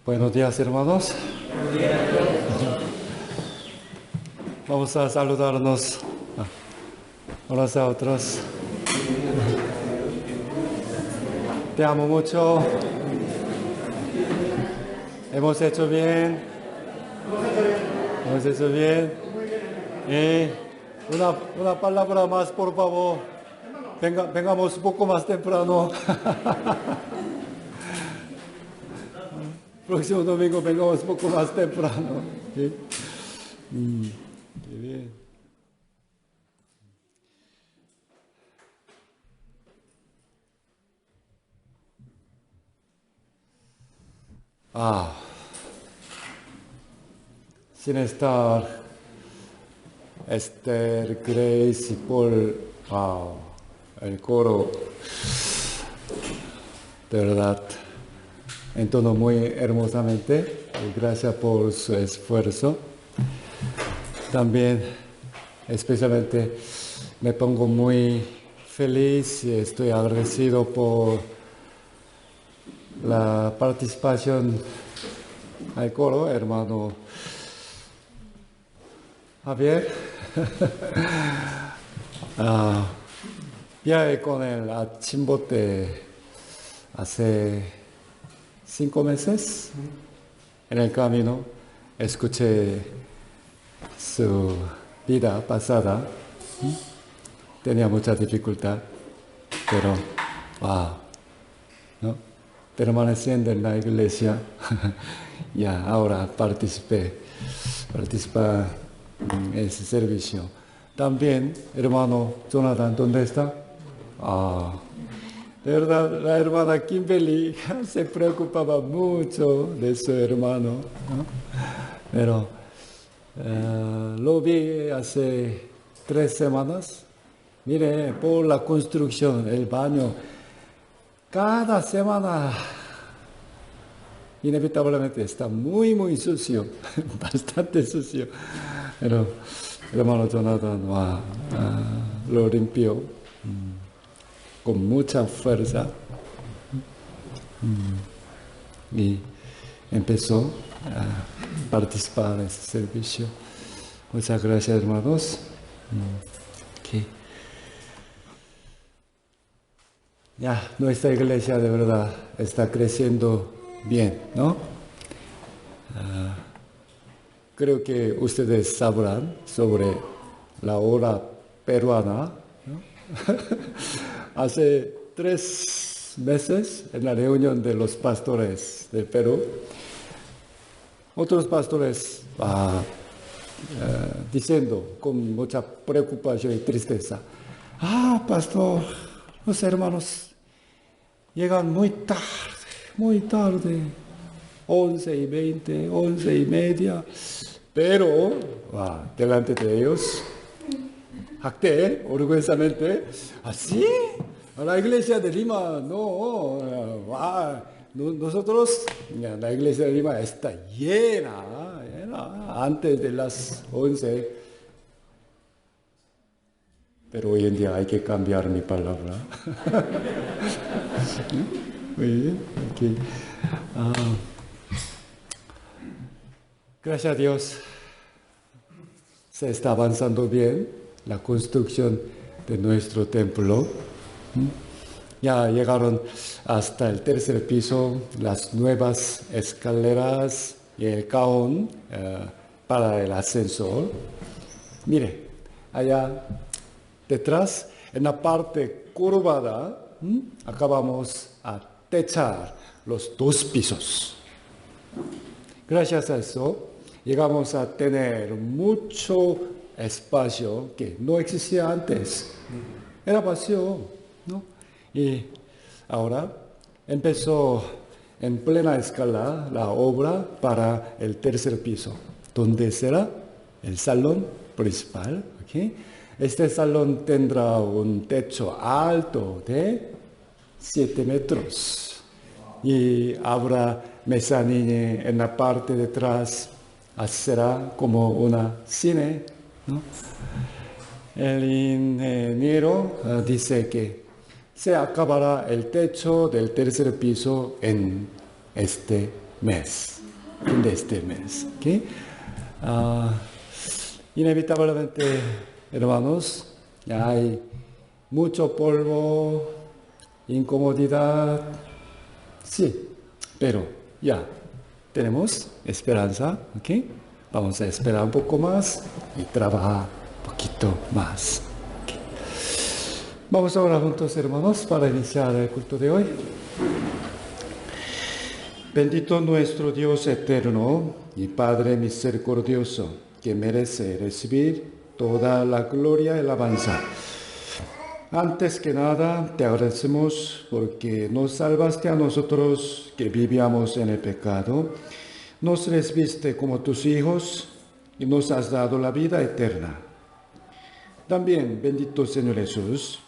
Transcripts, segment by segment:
Buenos días, hermanos. Vamos a saludarnos unos a otros. Te amo mucho. Hemos hecho bien. Hemos hecho bien. Una palabra más, por favor. Vengamos un poco más temprano. Próximo domingo vengamos un poco más temprano. ¿Sí? Qué bien. Sin estar Esther, Grace y Paul, el coro, de verdad, entonó muy hermosamente. Gracias por su esfuerzo. También, especialmente, me pongo muy feliz y estoy agradecido por la participación al coro, hermano Javier. Viajé con él a Chimbote hace 5 meses. En el camino escuché su vida pasada. Tenía mucha dificultad, pero ¿no? Permaneciendo en la iglesia, ya ahora participa en ese servicio. También, hermano Jonathan, ¿dónde está? De verdad, la hermana Kimberly se preocupaba mucho de su hermano, ¿no? Pero lo vi hace 3 semanas. Mire, por la construcción, el baño, cada semana inevitablemente está muy, muy sucio, bastante sucio. Pero hermano Jonathan lo limpió con mucha fuerza y empezó a participar en ese servicio. Muchas gracias, hermanos. Ya, nuestra iglesia de verdad está creciendo bien, ¿no? Creo que ustedes sabrán sobre la hora peruana, ¿no? Hace 3 meses, en la reunión de los pastores del Perú, otros pastores diciendo con mucha preocupación y tristeza, pastor, los hermanos llegan muy tarde, 11:20, 11:30, pero delante de ellos, jacté orgullosamente, ¿sí? A la iglesia de Lima, nosotros, la iglesia de Lima está llena, antes de las 11. Pero hoy en día hay que cambiar mi palabra. Muy bien, okay. Gracias a Dios se está avanzando bien la construcción de nuestro templo. Ya llegaron hasta el 3er piso las nuevas escaleras y el cajón para el ascensor. Mire, allá detrás, en la parte curvada, acabamos a techar los 2 pisos. Gracias a eso, llegamos a tener mucho espacio que no existía antes. Era vacío, ¿no? Y ahora empezó en plena escala la obra para el 3er piso, donde será el salón principal, ¿ok? Este salón tendrá un techo alto de 7 metros y habrá mezzanine en la parte de atrás. Será como una cine, ¿no? El ingeniero dice que se acabará el techo del 3er piso en este mes. fin de este mes. ¿Okay? Inevitablemente, hermanos, hay mucho polvo, incomodidad, sí, pero ya tenemos esperanza, ¿ok? Vamos a esperar un poco más y trabajar un poquito más. ¿Okay? Vamos a orar juntos, hermanos, para iniciar el culto de hoy. Bendito nuestro Dios eterno y Padre misericordioso, que merece recibir toda la gloria y alabanza. Antes que nada, te agradecemos porque nos salvaste a nosotros que vivíamos en el pecado, nos recibiste como tus hijos y nos has dado la vida eterna. También, bendito Señor Jesús,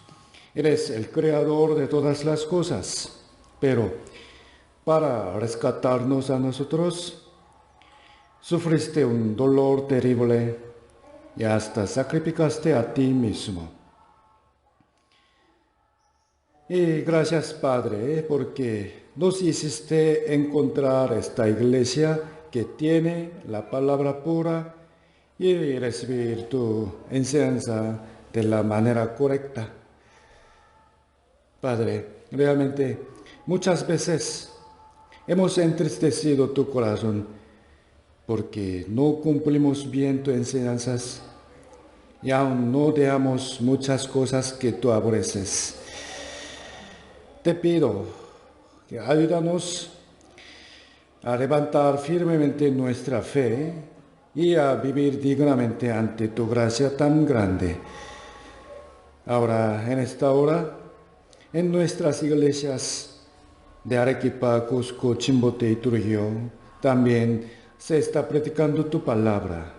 eres el creador de todas las cosas, pero para rescatarnos a nosotros, sufriste un dolor terrible y hasta sacrificaste a ti mismo. Y gracias, Padre, porque nos hiciste encontrar esta iglesia que tiene la palabra pura y recibir tu enseñanza de la manera correcta. Padre, realmente muchas veces hemos entristecido tu corazón porque no cumplimos bien tus enseñanzas y aún no dejamos muchas cosas que tú aborreces. Te pido que ayúdanos a levantar firmemente nuestra fe y a vivir dignamente ante tu gracia tan grande. Ahora, en esta hora, en nuestras iglesias de Arequipa, Cusco, Chimbote y Trujillo, también se está predicando tu palabra.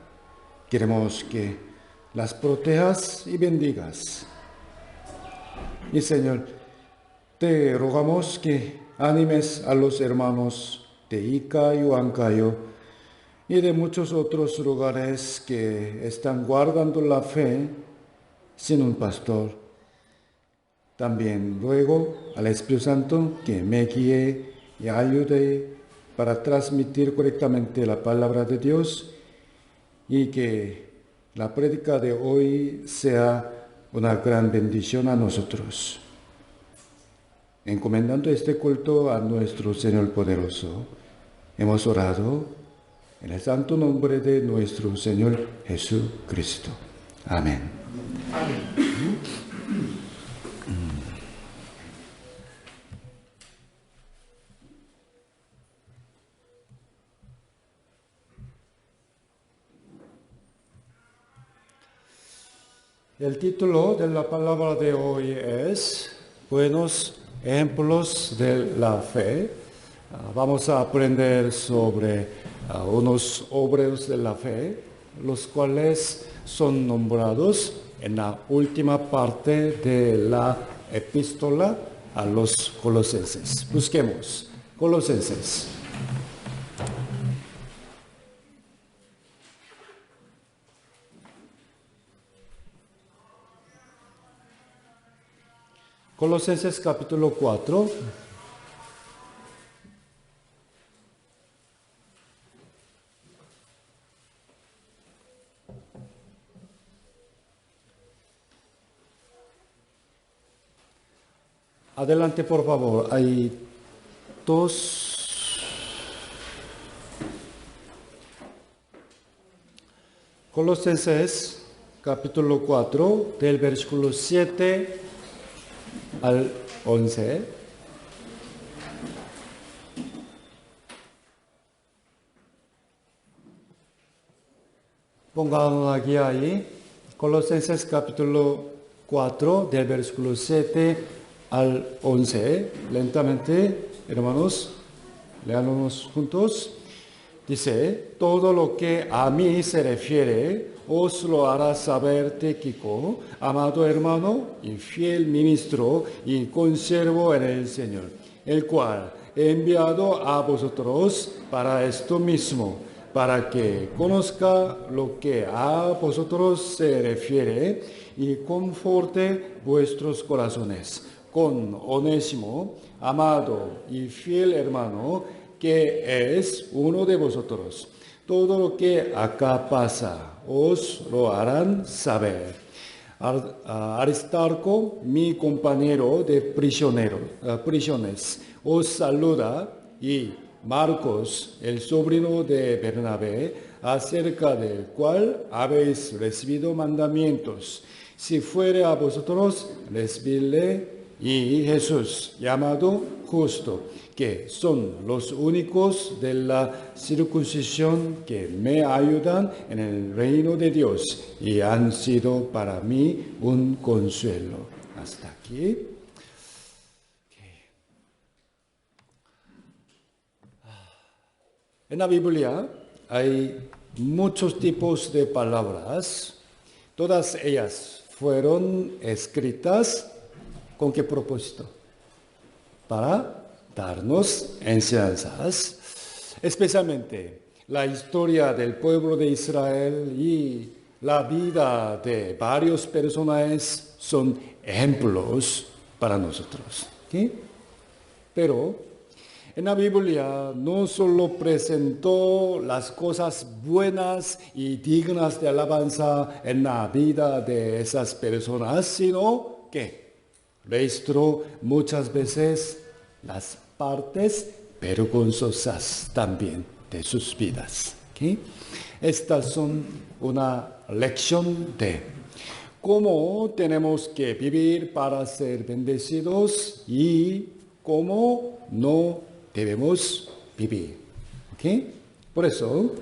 Queremos que las protejas y bendigas. Y Señor, te rogamos que animes a los hermanos de Ica y Huancayo y de muchos otros lugares que están guardando la fe sin un pastor. También ruego al Espíritu Santo que me guíe y ayude para transmitir correctamente la palabra de Dios y que la prédica de hoy sea una gran bendición a nosotros. Encomendando este culto a nuestro Señor poderoso, hemos orado en el santo nombre de nuestro Señor Jesucristo. Amén. El título de la palabra de hoy es Buenos ejemplos de la fe. Vamos a aprender sobre unos obreros de la fe, los cuales son nombrados en la última parte de la epístola a los Colosenses. Busquemos Colosenses. Colosenses capítulo 4. Adelante, por favor. Hay dos. Colosenses capítulo 4, del versículo 7 al 11. Pongan aquí ahí. Colosenses capítulo 4, del versículo 7 al 11. Lentamente, hermanos, leamos juntos. Dice, todo lo que a mí se refiere, os lo hará saber Tíquico, amado hermano y fiel ministro y consiervo en el Señor, el cual he enviado a vosotros para esto mismo, para que conozca lo que a vosotros se refiere y conforte vuestros corazones. Con Onésimo, amado y fiel hermano, que es uno de vosotros. Todo lo que acá pasa os lo harán saber. Aristarco, mi compañero de prisiones, os saluda, y Marcos, el sobrino de Bernabé, acerca del cual habéis recibido mandamientos. Si fuere a vosotros, recibidle, y Jesús, llamado Justo, que son los únicos de la circuncisión que me ayudan en el reino de Dios y han sido para mí un consuelo. Hasta aquí. En la Biblia hay muchos tipos de palabras. Todas ellas fueron escritas ¿con qué propósito? Para darnos enseñanzas, especialmente la historia del pueblo de Israel y la vida de varios personajes son ejemplos para nosotros. ¿Sí? Pero en la Biblia no solo presentó las cosas buenas y dignas de alabanza en la vida de esas personas, sino que registró muchas veces las partes vergonzosas también de sus vidas. ¿Okay? Estas son una lección de cómo tenemos que vivir para ser bendecidos y cómo no debemos vivir. ¿Okay? Por eso,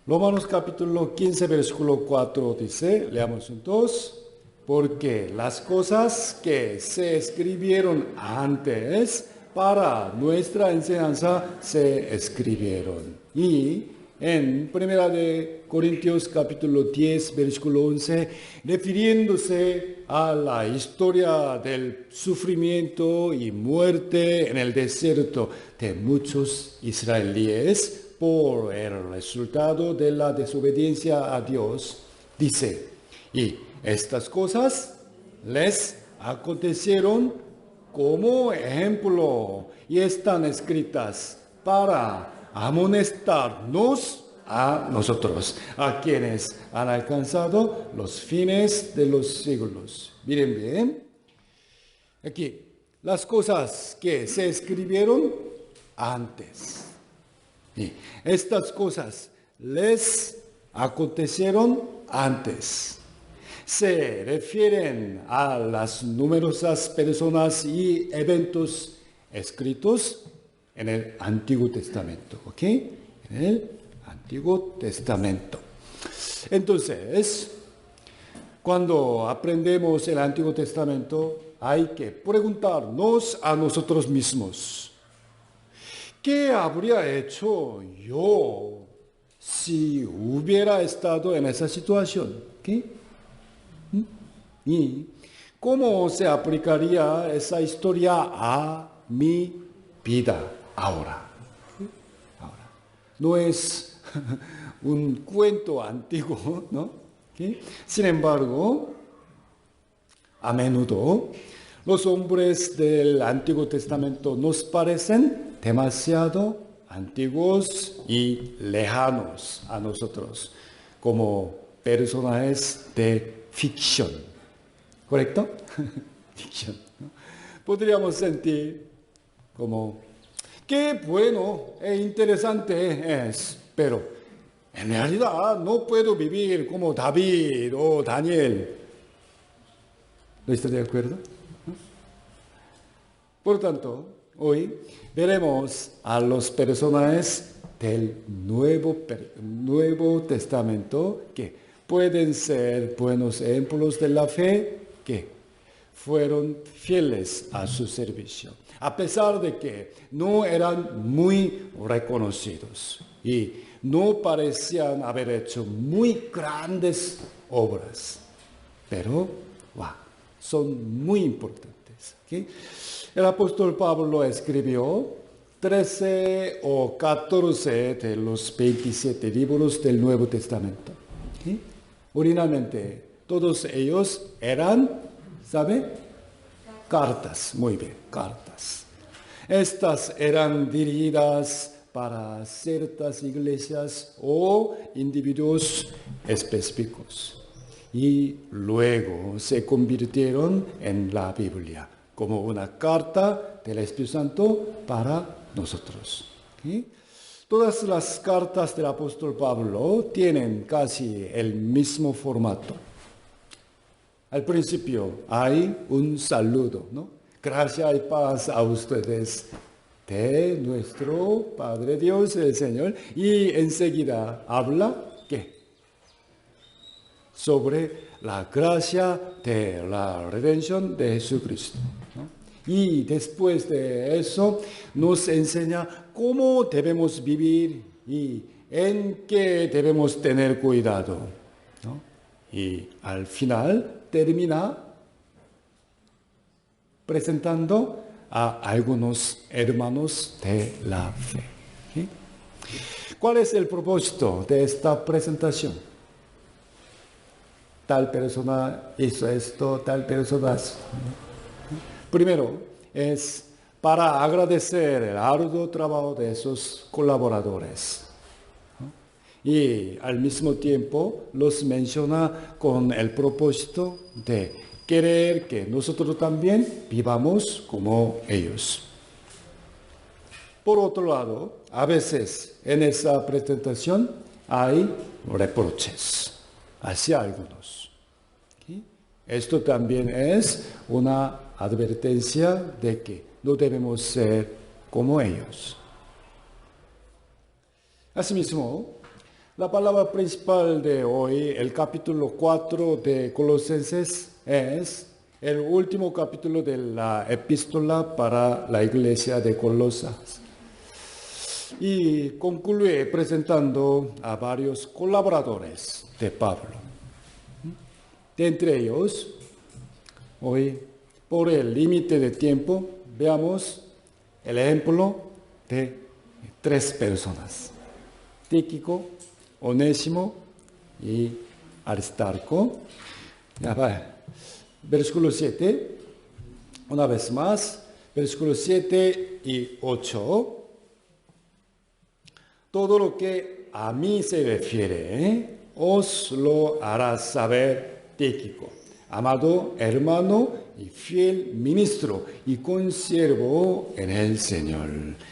Romanos capítulo 15, versículo 4 dice, leamos juntos, porque las cosas que se escribieron antes para nuestra enseñanza se escribieron. Y en 1 de Corintios capítulo 10, versículo 11, refiriéndose a la historia del sufrimiento y muerte en el desierto de muchos israelíes por el resultado de la desobediencia a Dios, dice, y estas cosas les acontecieron como ejemplo y están escritas para amonestarnos a nosotros, a quienes han alcanzado los fines de los siglos. Miren bien, aquí, las cosas que se escribieron antes. Y estas cosas les acontecieron antes. Se refieren a las numerosas personas y eventos escritos en el Antiguo Testamento, ¿ok? En el Antiguo Testamento. Entonces, cuando aprendemos el Antiguo Testamento, hay que preguntarnos a nosotros mismos, ¿qué habría hecho yo si hubiera estado en esa situación? ¿Okay? ¿Y cómo se aplicaría esa historia a mi vida ahora? No es un cuento antiguo, ¿no? ¿Okay? Sin embargo, a menudo los hombres del Antiguo Testamento nos parecen demasiado antiguos y lejanos a nosotros, como personajes de ficción. ¿Correcto? Ficción, ¿no? Podríamos sentir como, qué bueno e interesante es, pero en realidad no puedo vivir como David o Daniel. ¿No está de acuerdo? Por tanto, hoy veremos a los personajes del Nuevo Testamento que pueden ser buenos ejemplos de la fe que fueron fieles a su servicio, a pesar de que no eran muy reconocidos y no parecían haber hecho muy grandes obras, pero son muy importantes. ¿Okay? El apóstol Pablo escribió 13 o 14 de los 27 libros del Nuevo Testamento. ¿Okay? Originalmente, todos ellos eran, ¿sabe? Cartas, muy bien, cartas. Estas eran dirigidas para ciertas iglesias o individuos específicos y luego se convirtieron en la Biblia como una carta del Espíritu Santo para nosotros. ¿Sí? Todas las cartas del apóstol Pablo tienen casi el mismo formato. Al principio hay un saludo, ¿no? Gracia y paz a ustedes de nuestro Padre Dios, el Señor. Y enseguida habla, ¿qué? Sobre la gracia de la redención de Jesucristo, ¿no? Y después de eso nos enseña cómo debemos vivir y en qué debemos tener cuidado, ¿no? Y al final termina presentando a algunos hermanos de la fe. ¿Sí? ¿Cuál es el propósito de esta presentación? Tal persona hizo esto, tal persona. Primero, es para agradecer el arduo trabajo de esos colaboradores. Y al mismo tiempo los menciona con el propósito de querer que nosotros también vivamos como ellos. Por otro lado, a veces en esa presentación hay reproches hacia algunos. ¿Sí? Esto también es una advertencia de que no debemos ser como ellos. Asimismo, la palabra principal de hoy, el capítulo 4 de Colosenses, es el último capítulo de la epístola para la iglesia de Colosas. Y concluye presentando a varios colaboradores de Pablo. De entre ellos, hoy, por el límite de tiempo, veamos el ejemplo de 3 personas: Tíquico, Onésimo y Aristarco. Ya va. Versículo 7, una vez más, versículos 7 y 8. Todo lo que a mí se refiere, os lo hará saber Tíquico, amado hermano y fiel ministro y consiervo en el Señor,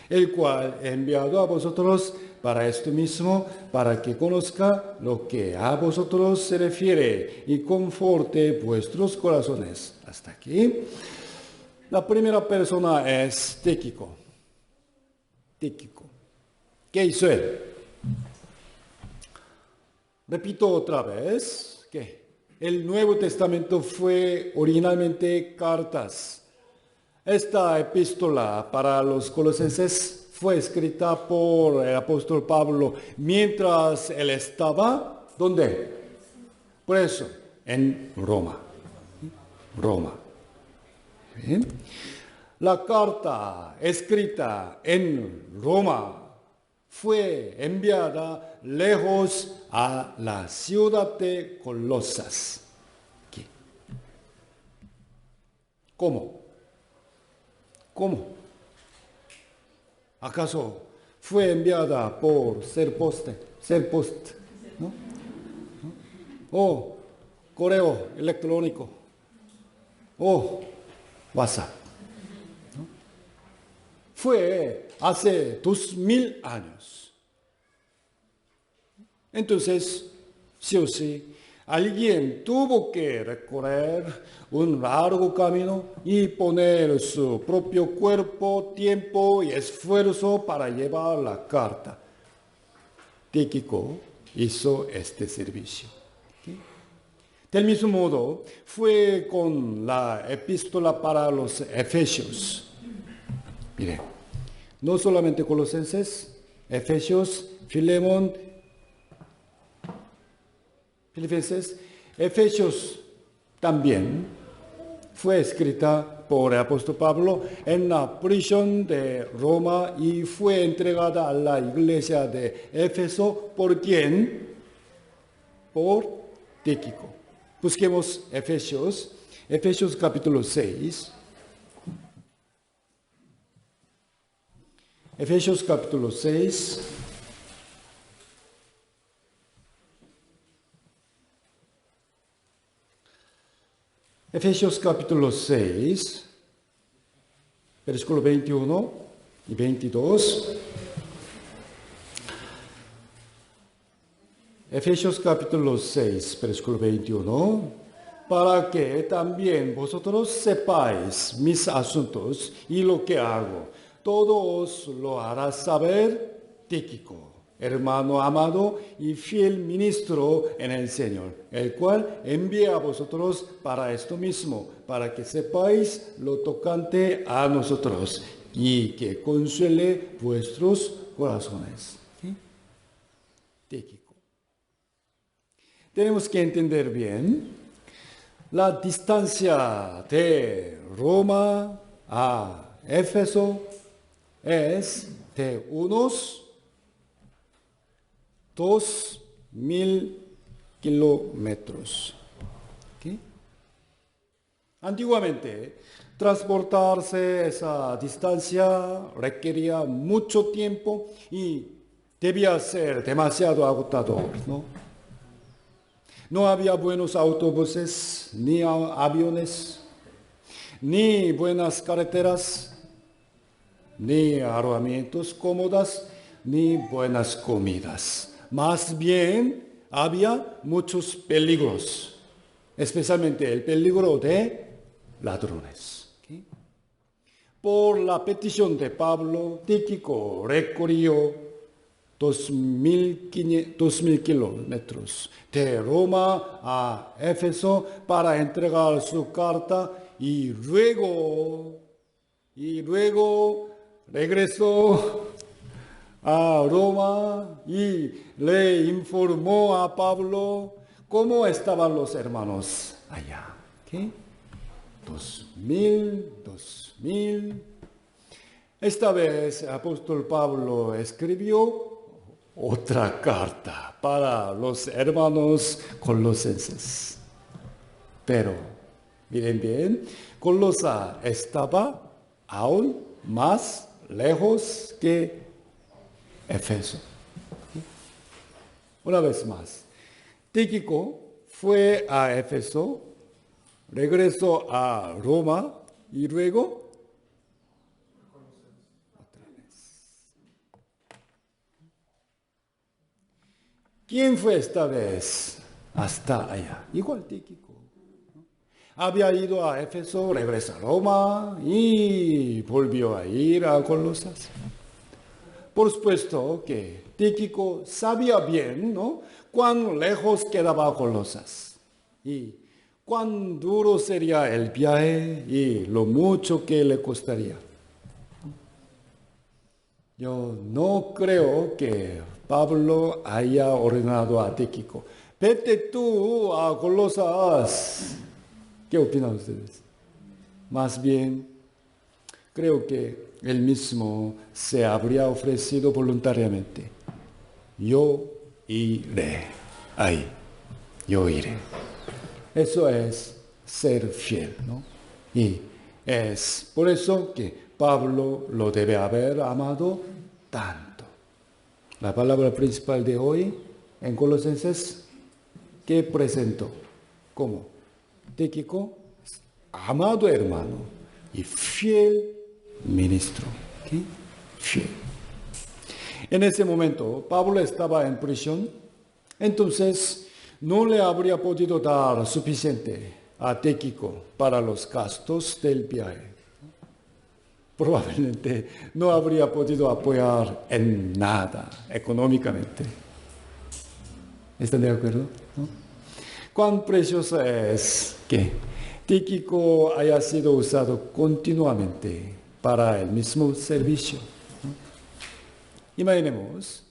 el cual he enviado a vosotros para esto mismo, para que conozca lo que a vosotros se refiere y conforte vuestros corazones. Hasta aquí. La primera persona es Tíquico. Tíquico. ¿Qué hizo él? Repito otra vez que el Nuevo Testamento fue originalmente cartas. Esta epístola para los colosenses fue escrita por el apóstol Pablo mientras él estaba, ¿dónde? Preso, en Roma. Roma. ¿Bien? La carta escrita en Roma fue enviada lejos a la ciudad de Colosas. ¿Qué? ¿Cómo? ¿Cómo? ¿Acaso fue enviada por Serpost, ¿no? O correo electrónico, o WhatsApp, ¿no? Fue hace 2000 años. Entonces, sí o sí, alguien tuvo que recorrer un largo camino y poner su propio cuerpo, tiempo y esfuerzo para llevar la carta. Tíquico hizo este servicio. ¿Sí? Del mismo modo, fue con la epístola para los Efesios. Mire, no solamente Colosenses, Efesios, Filemón, Filipenses, Efesios también fue escrita por el apóstol Pablo en la prisión de Roma y fue entregada a la iglesia de Éfeso. ¿Por quién? Por Tíquico. Busquemos Efesios capítulo 6. Efesios capítulo 6. Efesios capítulo 6, versículo 21 y 22. Efesios capítulo 6, versículo 21. Para que también vosotros sepáis mis asuntos y lo que hago. Todo os lo hará saber Tíquico, hermano amado y fiel ministro en el Señor, el cual envía a vosotros para esto mismo, para que sepáis lo tocante a nosotros y que consuele vuestros corazones. ¿Sí? Tíquico. Tenemos que entender bien la distancia de Roma a Éfeso es de unos 2,000 kilómetros. ¿Okay? Antiguamente, transportarse esa distancia requería mucho tiempo y debía ser demasiado agotador, ¿no? No había buenos autobuses, ni aviones, ni buenas carreteras, ni alojamientos cómodos, ni buenas comidas. Más bien, había muchos peligros, especialmente el peligro de ladrones. ¿Okay? Por la petición de Pablo, Tíquico recorrió 2,000 kilómetros de Roma a Éfeso para entregar su carta y luego regresó a Roma y le informó a Pablo cómo estaban los hermanos allá. ¿Okay? 2,000. Esta vez el apóstol Pablo escribió otra carta para los hermanos colosenses. Pero, miren bien, Colosa estaba aún más lejos que Éfeso. Una vez más, Tíquico fue a Éfeso, regresó a Roma y luego ¿quién fue esta vez hasta allá? Igual Tíquico. Había ido a Éfeso, regresó a Roma y volvió a ir a Colosas. Por supuesto que Tíquico sabía bien, ¿no?, cuán lejos quedaba Colosas y cuán duro sería el viaje y lo mucho que le costaría. Yo no creo que Pablo haya ordenado a Tíquico: vete tú a Colosas. ¿Qué opinan ustedes? Más bien, creo que él mismo se habría ofrecido voluntariamente. Yo iré ahí. Yo iré. Eso es ser fiel, ¿no? Y es por eso que Pablo lo debe haber amado tanto. La palabra principal de hoy en Colosenses, ¿qué presentó? ¿Cómo? Tíquico, amado hermano y fiel ministro. ¿Okay? Fiel. En ese momento, Pablo estaba en prisión, entonces no le habría podido dar suficiente a Tíquico para los gastos del viaje. Probablemente no habría podido apoyar en nada económicamente. ¿Están de acuerdo? ¿No? Cuán precioso es que Tíquico haya sido usado continuamente para el mismo servicio. ¿No? Imaginemos,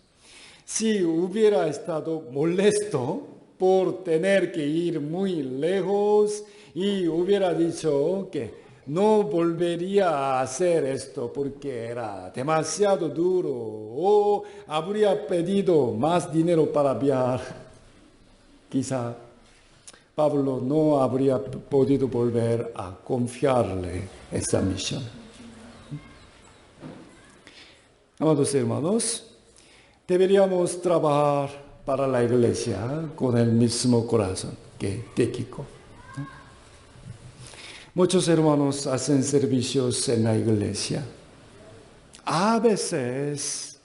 si hubiera estado molesto por tener que ir muy lejos y hubiera dicho que no volvería a hacer esto porque era demasiado duro o habría pedido más dinero para viajar, quizá Pablo no habría podido volver a confiarle esa misión. Amados hermanos, deberíamos trabajar para la iglesia con el mismo corazón que Tíquico. Muchos hermanos hacen servicios en la iglesia. A veces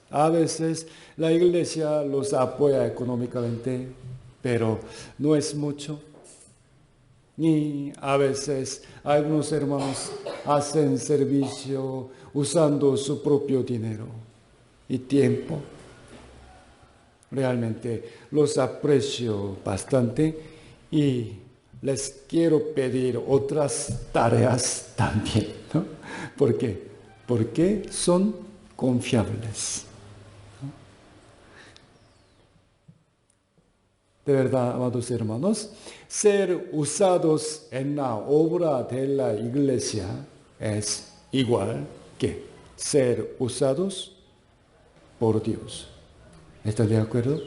la iglesia los apoya económicamente, pero no es mucho. Y a veces algunos hermanos hacen servicio usando su propio dinero y tiempo. Realmente los aprecio bastante y les quiero pedir otras tareas también, ¿no? ¿Por qué? Porque son confiables. De verdad, amados hermanos, ser usados en la obra de la iglesia es igual que ser usados por Dios. ¿Están de acuerdo?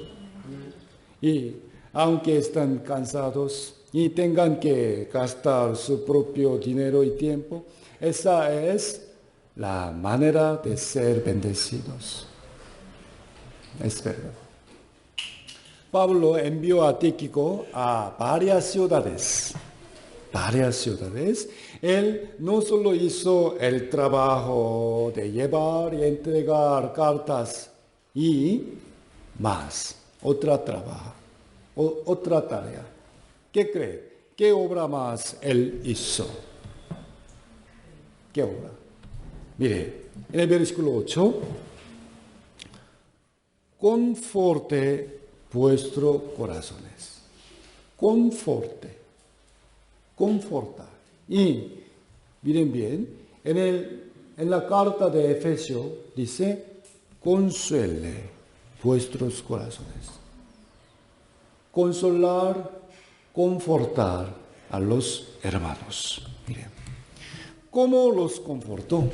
Y aunque están cansados y tengan que gastar su propio dinero y tiempo, esa es la manera de ser bendecidos. Es verdad. Pablo envió a Tíquico a varias ciudades. Él no solo hizo el trabajo de llevar y entregar cartas y más, otra tarea. ¿Qué cree? ¿Qué obra más él hizo? ¿Qué obra? Mire, en el versículo 8, conforte vuestros corazones. Conforta. Y miren bien, en la carta de Efesios dice, consuele vuestros corazones. Consolar, confortar a los hermanos. Miren, ¿cómo los confortó?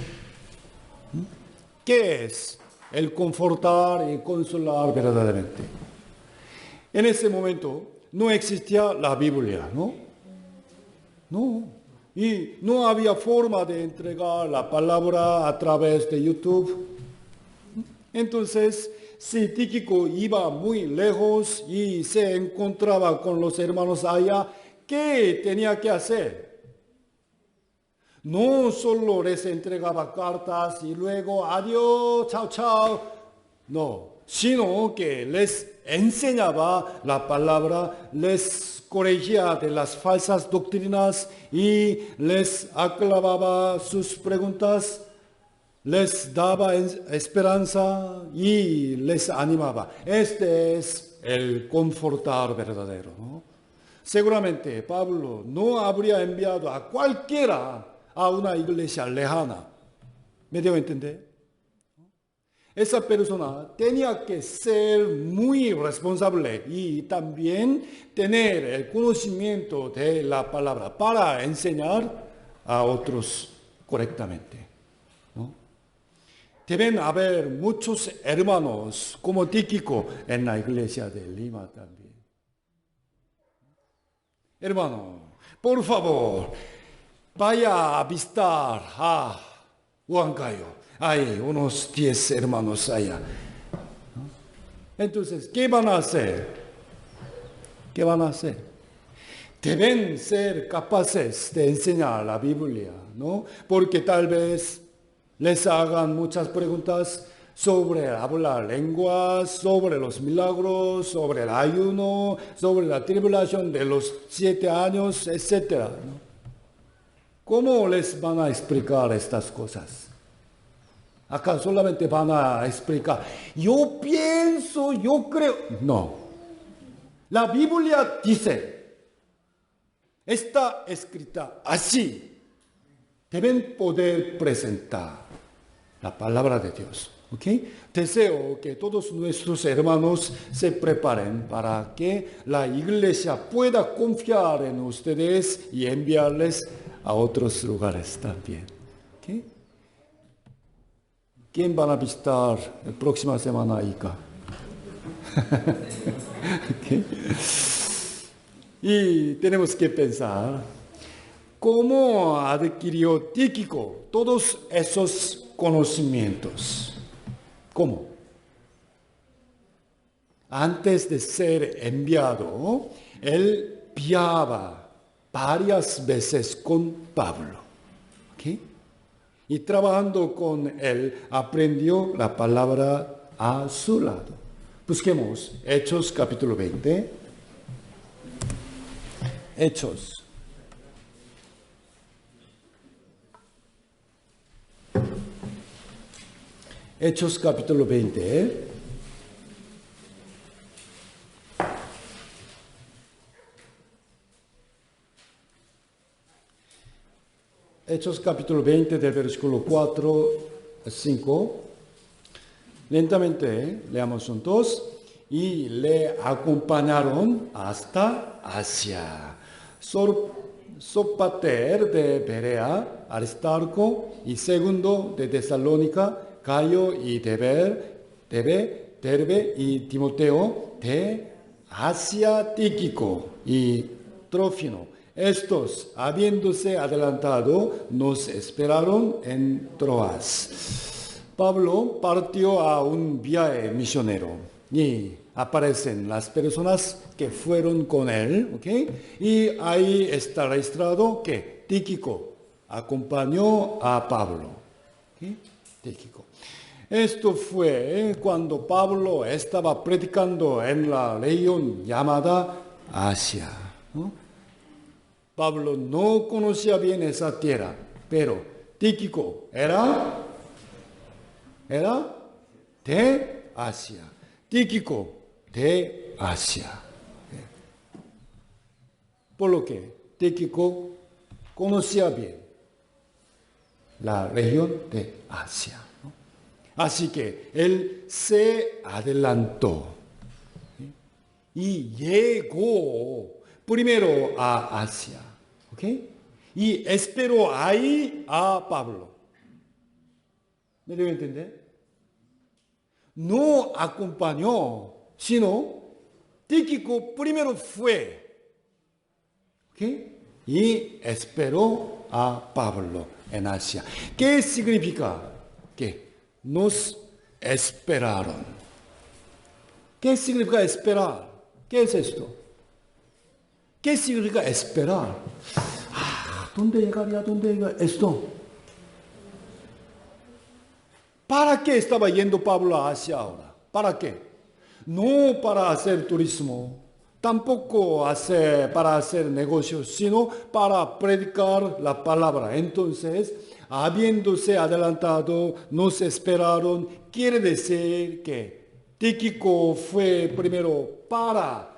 ¿Qué es el confortar y consolar verdaderamente? En ese momento no existía la Biblia, ¿no? No. Y no había forma de entregar la palabra a través de YouTube. Entonces, si Tíquico iba muy lejos y se encontraba con los hermanos allá, ¿qué tenía que hacer? No solo les entregaba cartas y luego adiós, chao, chao. No, sino que les enseñaba la palabra, les corregía de las falsas doctrinas y les aclaraba sus preguntas, les daba esperanza y les animaba. Este es el confortar verdadero, ¿no? Seguramente Pablo no habría enviado a cualquiera a una iglesia lejana. ¿Me debo entender? Esa persona tenía que ser muy responsable y también tener el conocimiento de la palabra para enseñar a otros correctamente, ¿no? Deben haber muchos hermanos como Tíquico en la iglesia de Lima también. Hermano, por favor, vaya a visitar a Huancayo. Hay unos 10 hermanos allá. Entonces, ¿qué van a hacer? ¿Qué van a hacer? Deben ser capaces de enseñar la Biblia, ¿no? Porque tal vez les hagan muchas preguntas sobre hablar lenguas, sobre los milagros, sobre el ayuno, sobre la tribulación de los 7 años, etc., ¿no? ¿Cómo les van a explicar estas cosas? Acá solamente van a explicar, yo pienso, yo creo. No. La Biblia dice, está escrita así. Deben poder presentar la palabra de Dios. ¿Ok? Deseo que todos nuestros hermanos se preparen para que la iglesia pueda confiar en ustedes y enviarles a otros lugares también. ¿Ok? ¿Quién van a visitar la próxima semana, Ica? ¿Okay? Y tenemos que pensar cómo adquirió Tíquico todos esos conocimientos. ¿Cómo? Antes de ser enviado, él viajaba varias veces con Pablo. ¿Okay? Y trabajando con él, aprendió la palabra a su lado. Busquemos Hechos capítulo 20. Hechos. Hechos capítulo 20. Hechos capítulo 20 del versículo 4 a 5. Lentamente leamos juntos. Y le acompañaron hasta Asia. Sopater de Berea, Aristarco y Segundo de Tesalónica, Gayo y Derbe y Timoteo de Asia, Tíquico y Trófimo. Estos, habiéndose adelantado, nos esperaron en Troas. Pablo partió a un viaje misionero y aparecen las personas que fueron con él, ¿ok? Y ahí está registrado que Tíquico acompañó a Pablo. ¿Okay? Tíquico. Esto fue cuando Pablo estaba predicando en la región llamada Asia, ¿no? Pablo no conocía bien esa tierra, pero Tíquico era de Asia. Tíquico de Asia. Por lo que Tíquico conocía bien la región de Asia, ¿no? Así que él se adelantó y llegó primero a Asia, ¿ok? Y esperó ahí a Pablo. ¿Me debo entender? No acompañó, sino Tíquico primero fue, ¿ok? Y esperó a Pablo en Asia. ¿Qué significa? Que nos esperaron. ¿Qué significa esperar? ¿Qué es esto? ¿Qué significa esperar? ¿Dónde llegaría? ¿Dónde llegaría esto? ¿Para qué estaba yendo Pablo a Asia ahora? ¿Para qué? No para hacer turismo, tampoco para hacer negocios, sino para predicar la palabra. Entonces, habiéndose adelantado, nos esperaron. Quiere decir que Tíquico fue primero para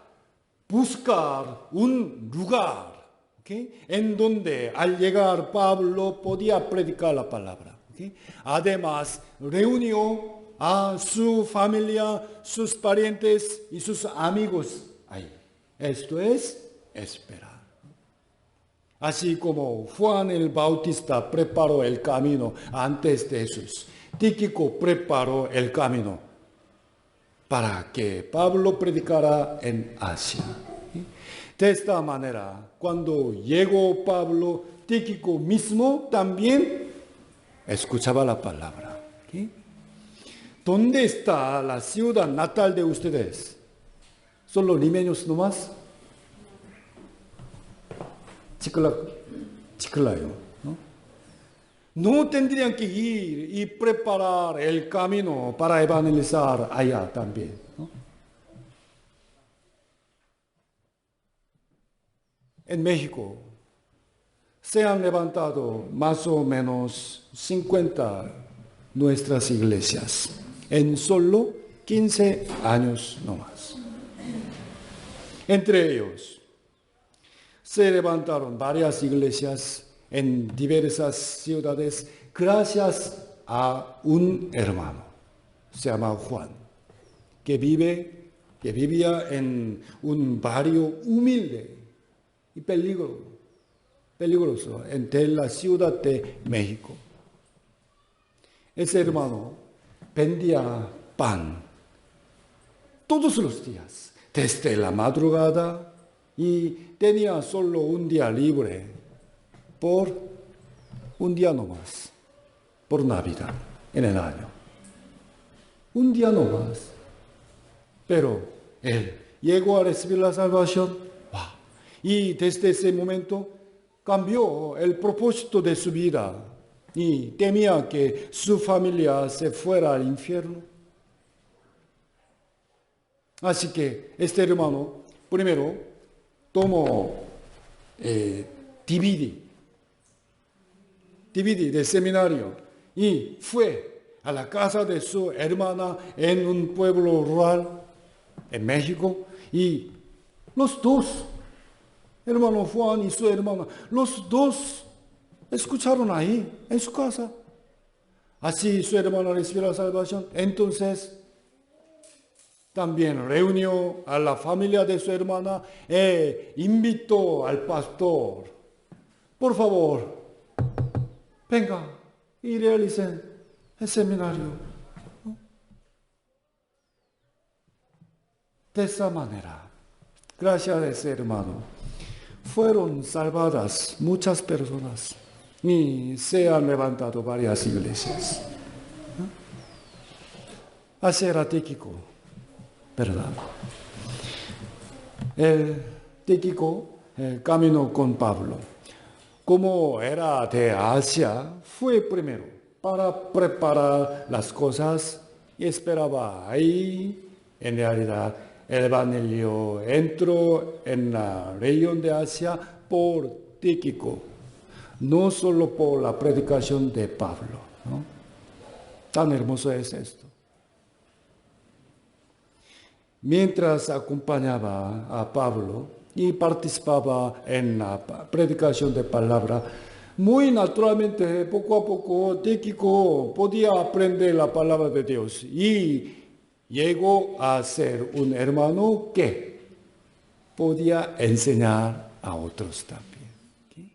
buscar un lugar, ¿okay? En donde al llegar Pablo podía predicar la palabra. ¿Okay? Además, reunió a su familia, sus parientes y sus amigos ahí. Esto es esperar. Así como Juan el Bautista preparó el camino antes de Jesús, Tíquico preparó el camino para que Pablo predicara en Asia. De esta manera, cuando llegó Pablo, Tíquico mismo también escuchaba la palabra. ¿Okay? ¿Dónde está la ciudad natal de ustedes? ¿Solo limeños nomás? Chiclayo. No tendrían que ir y preparar el camino para evangelizar allá también, ¿no? En México se han levantado más o menos 50 nuestras iglesias en solo 15 años nomás. Entre ellos se levantaron varias iglesias en diversas ciudades gracias a un hermano, se llama Juan, que vivía en un barrio humilde y peligroso entre la Ciudad de México. Ese hermano vendía pan todos los días, desde la madrugada, y tenía solo un día libre, por un día nomás, por Navidad, en el año. un día no más. Pero él llegó a recibir la salvación. Y desde ese momento cambió el propósito de su vida y temía que su familia se fuera al infierno. Así que este hermano primero tomó DVD de seminario y fue a la casa de su hermana en un pueblo rural en México, y los dos, hermano Juan y su hermana, los dos escucharon ahí en su casa. Así su hermana recibió la salvación. Entonces también reunió a la familia de su hermana e invitó al pastor: por favor, venga y realicen el seminario. De esa manera, gracias a ese hermano, fueron salvadas muchas personas y se han levantado varias iglesias. Así era Tíquico, ¿verdad? Tíquico caminó con Pablo. Como era de Asia, fue primero para preparar las cosas y esperaba ahí. En realidad, el Evangelio entró en la región de Asia por Tíquico, no solo por la predicación de Pablo, ¿no? Tan hermoso es esto. Mientras acompañaba a Pablo y participaba en la predicación de palabra, muy naturalmente, poco a poco, Tíquico podía aprender la palabra de Dios y llegó a ser un hermano que podía enseñar a otros también. ¿Okay?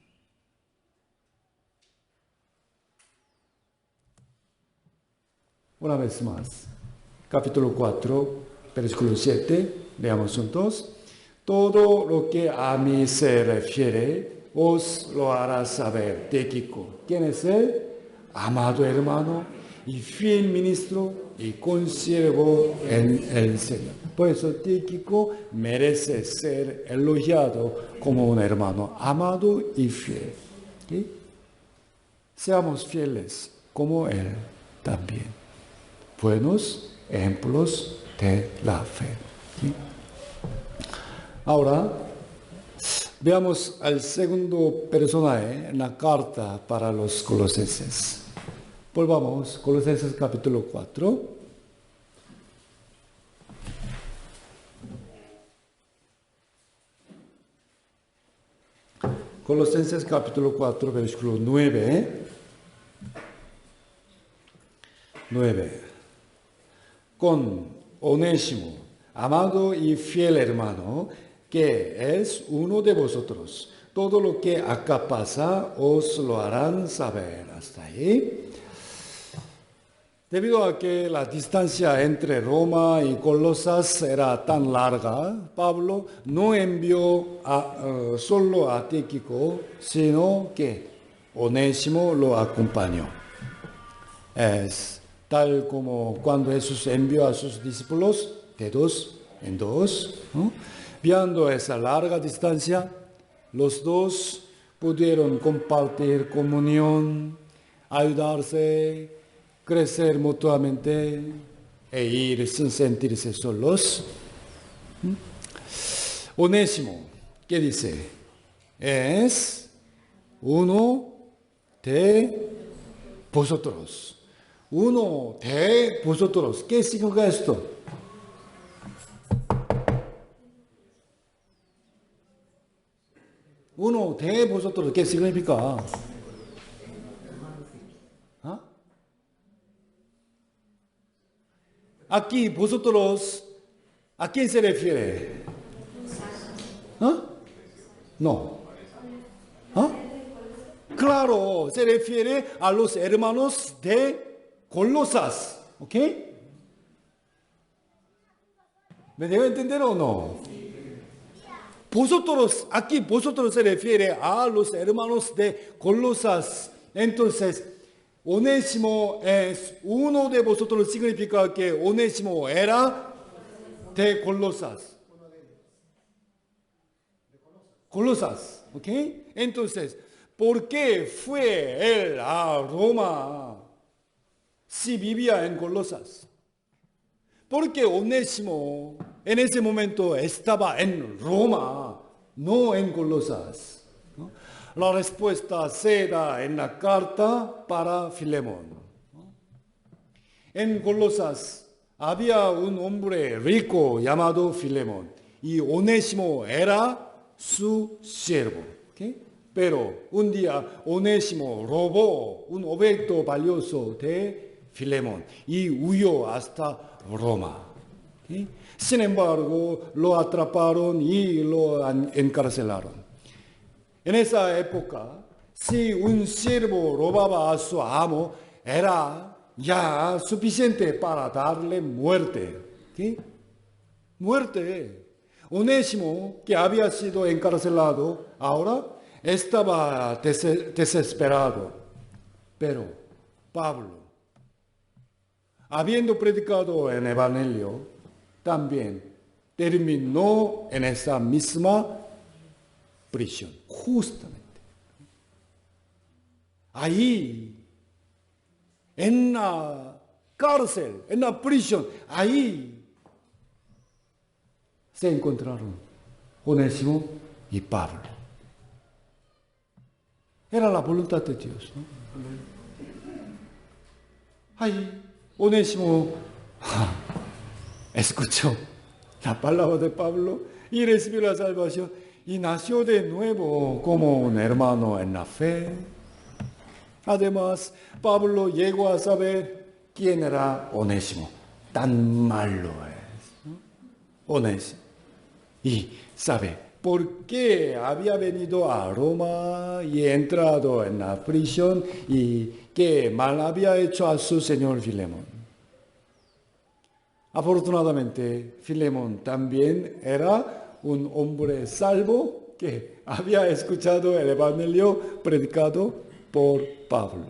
Una vez más, capítulo 4, versículo 7, leamos juntos. Todo lo que a mí se refiere, os lo hará saber Tíquico. ¿Quién es él? Amado hermano y fiel ministro y consiervo en el Señor. Por eso Tíquico merece ser elogiado como un hermano amado y fiel. ¿Okay? Seamos fieles como él también. Buenos ejemplos de la fe. ¿Okay? Ahora, veamos al segundo personaje en la carta para los colosenses. Volvamos, Colosenses capítulo 4. Colosenses capítulo 4, versículo 9. 9. Con Onésimo, amado y fiel hermano, que es uno de vosotros. Todo lo que acá pasa os lo harán saber. Hasta ahí. Debido a que la distancia entre Roma y Colosas era tan larga, Pablo no envió solo a Tíquico, sino que Onésimo lo acompañó. Es tal como cuando Jesús envió a sus discípulos de dos en dos, ¿no? Viendo esa larga distancia, los dos pudieron compartir comunión, ayudarse, crecer mutuamente e ir sin sentirse solos. Onésimo, ¿qué dice? Es uno de vosotros. Uno de vosotros. ¿Qué significa esto? Uno de vosotros. ¿Qué significa? Aquí vosotros, ¿a quién se refiere? No. Claro, se refiere a los hermanos de Colosas. ¿Ok? ¿Me debo entender o no? Vosotros, aquí vosotros se refiere a los hermanos de Colosas. Entonces, Onésimo es uno de vosotros, significa que Onésimo era de Colosas. Colosas, ¿ok? Entonces, ¿por qué fue él a Roma si vivía en Colosas? Porque Onésimo en ese momento estaba en Roma, no en Colosas. ¿No? La respuesta se da en la carta para Filemón. ¿No? En Colosas había un hombre rico llamado Filemón y Onésimo era su siervo. ¿Okay? Pero un día Onésimo robó un objeto valioso de Filemón y huyó hasta Roma. ¿Okay? Sin embargo, lo atraparon y lo encarcelaron. En esa época, si un siervo robaba a su amo, era ya suficiente para darle muerte. ¿Okay? Muerte. Onésimo, que había sido encarcelado, ahora estaba desesperado. Pero Pablo, habiendo predicado el Evangelio, también terminó en esa misma prisión, justamente. Ahí, en la cárcel, en la prisión, ahí se encontraron Onésimo y Pablo. Era la voluntad de Dios, ¿no? Ahí, Onésimo escuchó la palabra de Pablo y recibió la salvación y nació de nuevo como un hermano en la fe. Además, Pablo llegó a saber quién era Onésimo. Tan malo es, ¿no? Onésimo. Y sabe por qué había venido a Roma y entrado en la prisión y qué mal había hecho a su señor Filemón. Afortunadamente, Filemón también era un hombre salvo que había escuchado el Evangelio predicado por Pablo.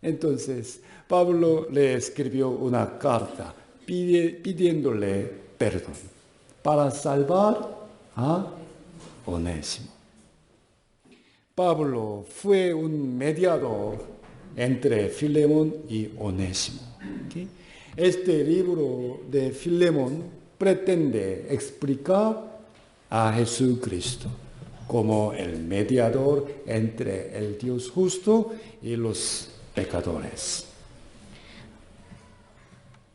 Entonces, Pablo le escribió una carta pidiéndole perdón para salvar a Onésimo. Pablo fue un mediador entre Filemón y Onésimo. ¿Okay? Este libro de Filemón pretende explicar a Jesucristo como el mediador entre el Dios justo y los pecadores.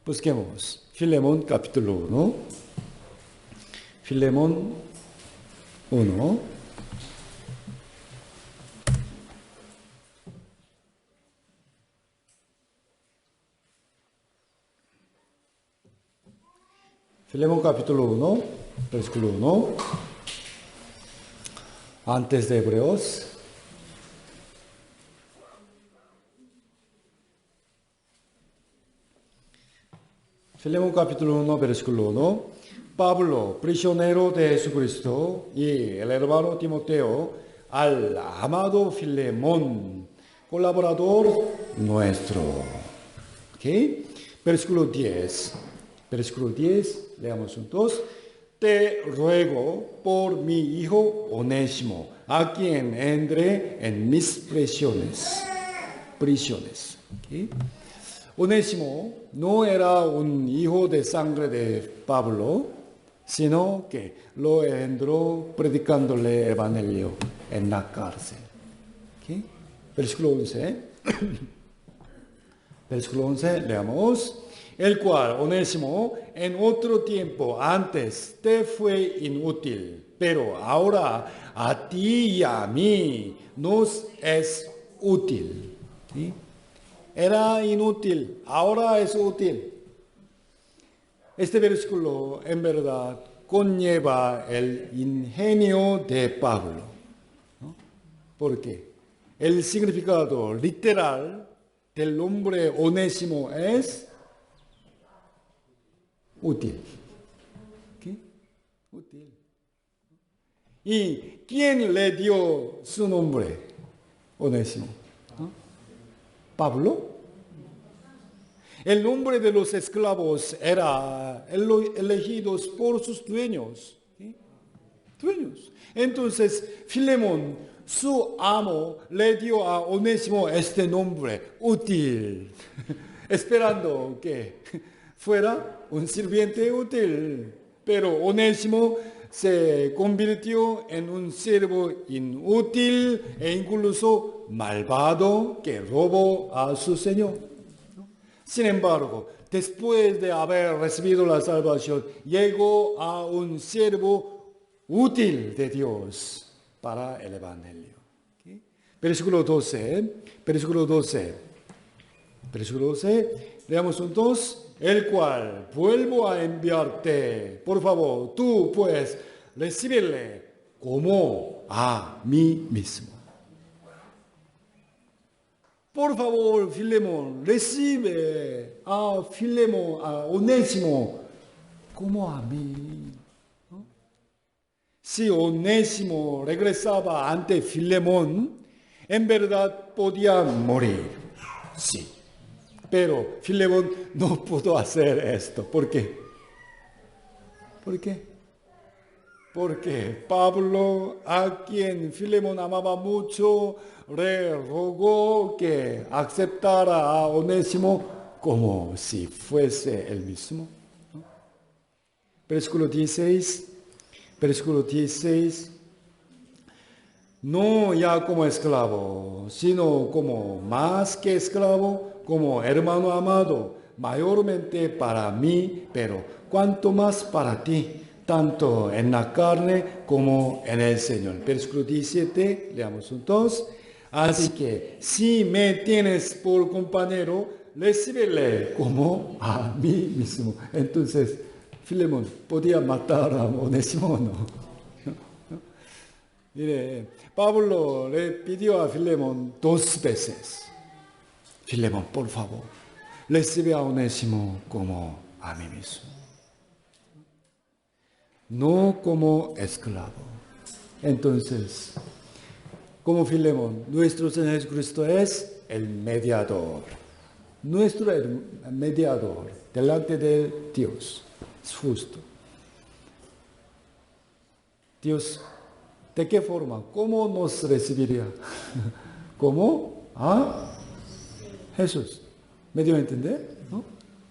Busquemos Filemón capítulo 1. Filemón 1. Filemón capítulo 1, versículo 1. Antes de Hebreos. Filemón capítulo 1, versículo 1. Pablo, prisionero de Jesucristo, y el hermano Timoteo, al amado Filemón, colaborador nuestro. ¿Okay? Versículo 10. Versículo 10, leamos juntos. Te ruego por mi hijo Onésimo, a quien entré en mis prisiones. ¿Okay? Onésimo no era un hijo de sangre de Pablo, sino que lo engendró predicándole evangelio en la cárcel. ¿Okay? Versículo 11. Versículo 11, leamos. El cual, Onésimo, en otro tiempo antes te fue inútil, pero ahora a ti y a mí nos es útil. ¿Sí? Era inútil, ahora es útil. Este versículo en verdad conlleva el ingenio de Pablo. ¿No? ¿Por qué? El significado literal del nombre Onésimo es útil. ¿Okay? Útil. ¿Y quién le dio su nombre? Onésimo. ¿No? Pablo. El nombre de los esclavos era elegidos por sus dueños. ¿Sí? Dueños. Entonces, Filemón, su amo, le dio a Onésimo este nombre, útil, esperando que fuera un sirviente útil. Pero Onésimo se convirtió en un siervo inútil e incluso malvado que robó a su señor. Sin embargo, después de haber recibido la salvación, llegó a un siervo útil de Dios para el Evangelio. ¿Okay? Versículo 12, leamos juntos. El cual vuelvo a enviarte. Por favor, tú pues, recíbele como a mí mismo. Por favor, Filemón, recibe a Filemón, a Onésimo, como a mí. ¿No? Si Onésimo regresaba ante Filemón, en verdad podía morir. Sí. Pero Filemón no pudo hacer esto. ¿Por qué? ¿Por qué? Porque Pablo, a quien Filemón amaba mucho, le rogó que aceptara a Onésimo como si fuese él mismo. ¿No? Versículo 16. No ya como esclavo, sino como más que esclavo, como hermano amado, mayormente para mí, pero cuanto más para ti, tanto en la carne como en el Señor. Versículo 17, leamos juntos. Así que si me tienes por compañero, recíbele como a mí mismo. Entonces, Filemón podía matar a Onésimo, ¿no? Mire, Pablo le pidió a Filemón 2 veces. Filemón, por favor, recibe a Onésimo como a mí mismo. No como esclavo. Entonces, como Filemón, nuestro Señor Jesucristo es el mediador. Nuestro mediador delante de Dios. Es justo. Dios, ¿de qué forma? ¿Cómo nos recibiría? ¿Cómo? A Jesús. ¿Me dio a entender? ¿No?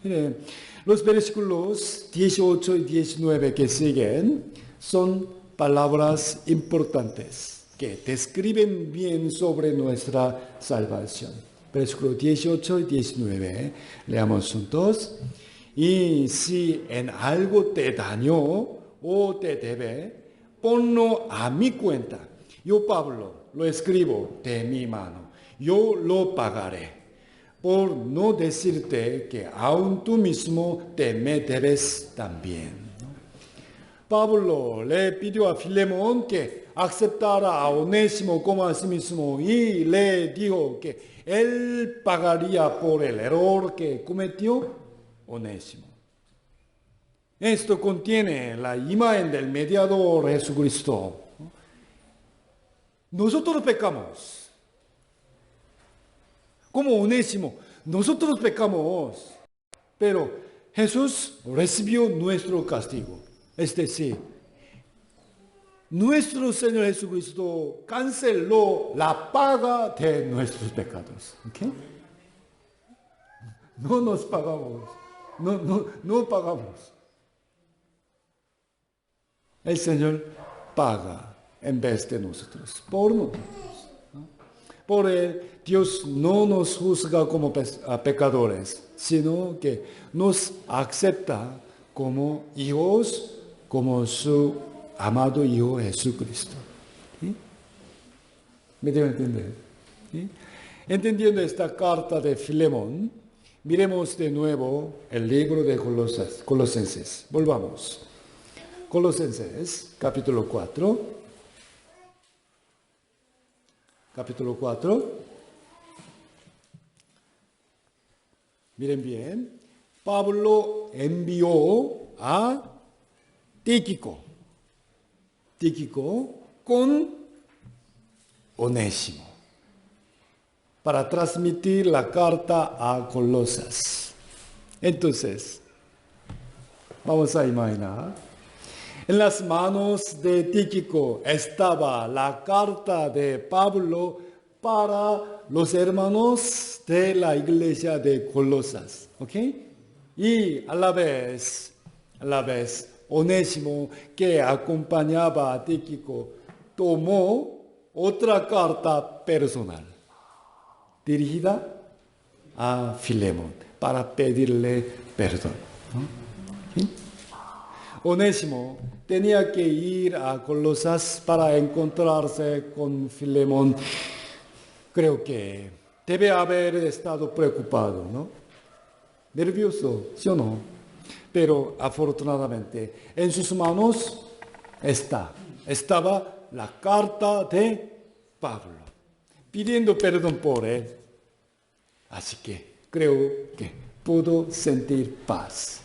Mire, los versículos 18 y 19 que siguen son palabras importantes que describen bien sobre nuestra salvación. Versículos 18 y 19. Leamos juntos. Y si en algo te dañó o te debe, ponlo a mi cuenta. Yo, Pablo, lo escribo de mi mano. Yo lo pagaré. Por no decirte que aún tú mismo te me debes también. Pablo le pidió a Filemón que aceptara a Onésimo como a sí mismo y le dijo que él pagaría por el error que cometió Onésimo. Esto contiene la imagen del mediador Jesucristo. Nosotros pecamos. Como Onésimo, nosotros pecamos. Pero Jesús recibió nuestro castigo. Es decir, nuestro Señor Jesucristo canceló la paga de nuestros pecados. ¿Okay? No nos pagamos. No pagamos. El Señor paga en vez de nosotros, por nosotros. ¿No? Por él, Dios no nos juzga como pecadores, sino que nos acepta como hijos, como su amado Hijo Jesucristo. ¿Sí? ¿Me debo entender? ¿Sí? Entendiendo esta carta de Filemón, miremos de nuevo el libro de Colosenses. Volvamos. Colosenses, capítulo 4. Capítulo 4. Miren bien. Pablo envió a Tíquico con Onésimo. para transmitir la carta a Colosas. Entonces, vamos a imaginar, en las manos de Tíquico estaba la carta de Pablo para los hermanos de la iglesia de Colosas, ¿ok? Y a la vez, Onésimo, que acompañaba a Tíquico, tomó otra carta personal dirigida a Filemón para pedirle perdón. ¿Sí? Onésimo tenía que ir a Colosas para encontrarse con Filemón. Creo que debe haber estado preocupado, ¿no? Nervioso, ¿sí o no? Pero afortunadamente en sus manos estaba la carta de Pablo, pidiendo perdón por él. Así que creo que pudo sentir paz.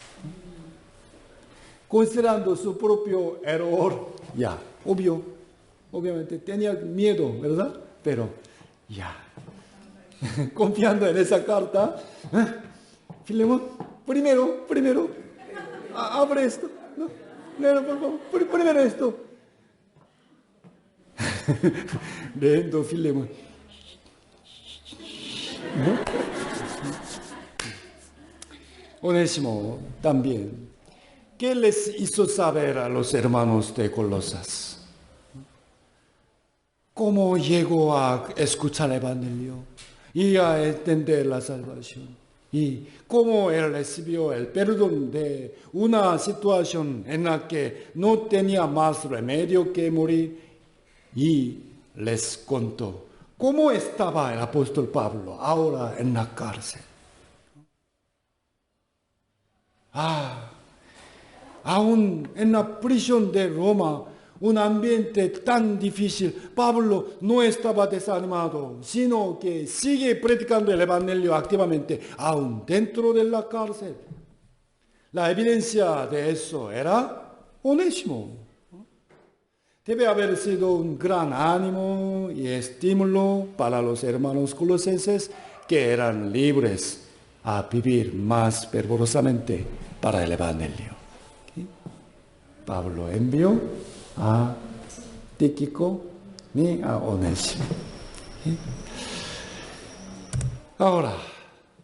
Considerando su propio error, obviamente tenía miedo, ¿verdad? Pero confiando en esa carta, Filemón, primero, abre esto, ¿no? No, por favor, primero esto. Leyendo Filemón. ¿No? Onésimo también. ¿Qué les hizo saber a los hermanos de Colosas? ¿Cómo llegó a escuchar el Evangelio y a entender la salvación? Y cómo él recibió el perdón de una situación en la que no tenía más remedio que morir. Y les contó cómo estaba el apóstol Pablo ahora en la cárcel. Aún en la prisión de Roma, un ambiente tan difícil, Pablo no estaba desanimado, sino que sigue predicando el Evangelio activamente, aún dentro de la cárcel. La evidencia de eso era Onésimo. Debe haber sido un gran ánimo y estímulo para los hermanos colosenses que eran libres a vivir más fervorosamente para el Evangelio. Pablo envió a Tíquico y a Onésimo. Ahora,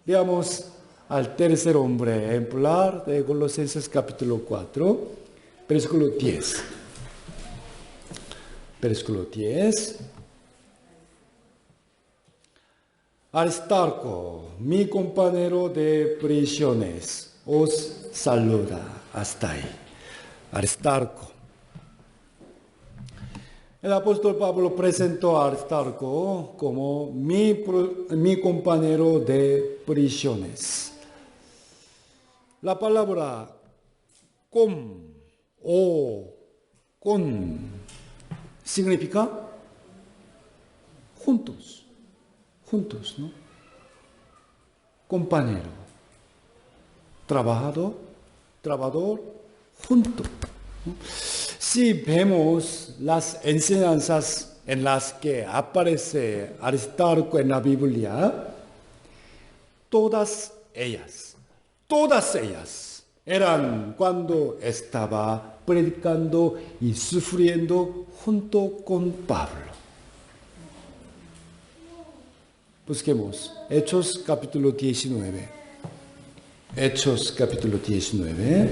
veamos al tercer hombre ejemplar de Colosenses capítulo 4, versículo 10. Versículo 10. Aristarco, mi compañero de prisiones, os saluda. Hasta ahí. Aristarco. El apóstol Pablo presentó a Aristarco como mi compañero de prisiones. La palabra con significa juntos, ¿no? Compañero, trabajador, junto, ¿no? Si vemos las enseñanzas en las que aparece Aristarco en la Biblia, todas ellas eran cuando estaba predicando y sufriendo junto con Pablo. Busquemos Hechos capítulo 19. Hechos capítulo 19.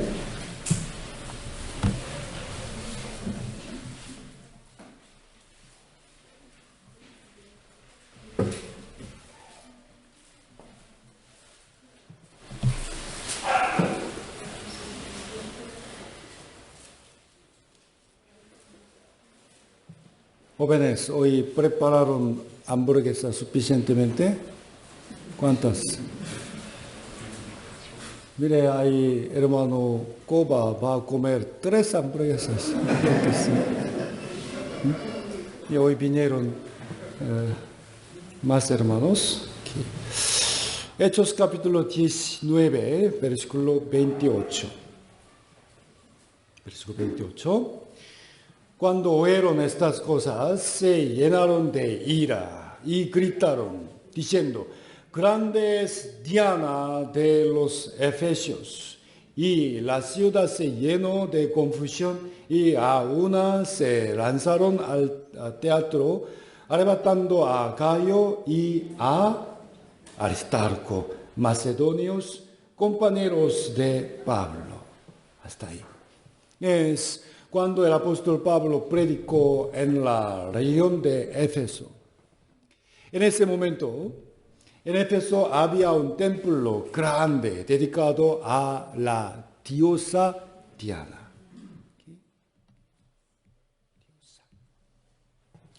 Jóvenes, ¿hoy prepararon hamburguesas suficientemente? ¿Cuántas? Mire, ahí hermano Coba va a comer 3 hamburguesas. Y hoy vinieron más hermanos. Hechos capítulo 19, versículo 28. Versículo 28. Cuando oyeron estas cosas, se llenaron de ira y gritaron: diciendo, grande es Diana de los Efesios, y la ciudad se llenó de confusión, y a una se lanzaron al teatro, arrebatando a Gayo y a Aristarco, macedonios, compañeros de Pablo. Hasta ahí. Es cuando el apóstol Pablo predicó en la región de Éfeso. En ese momento, en Éfeso había un templo grande dedicado a la diosa Diana.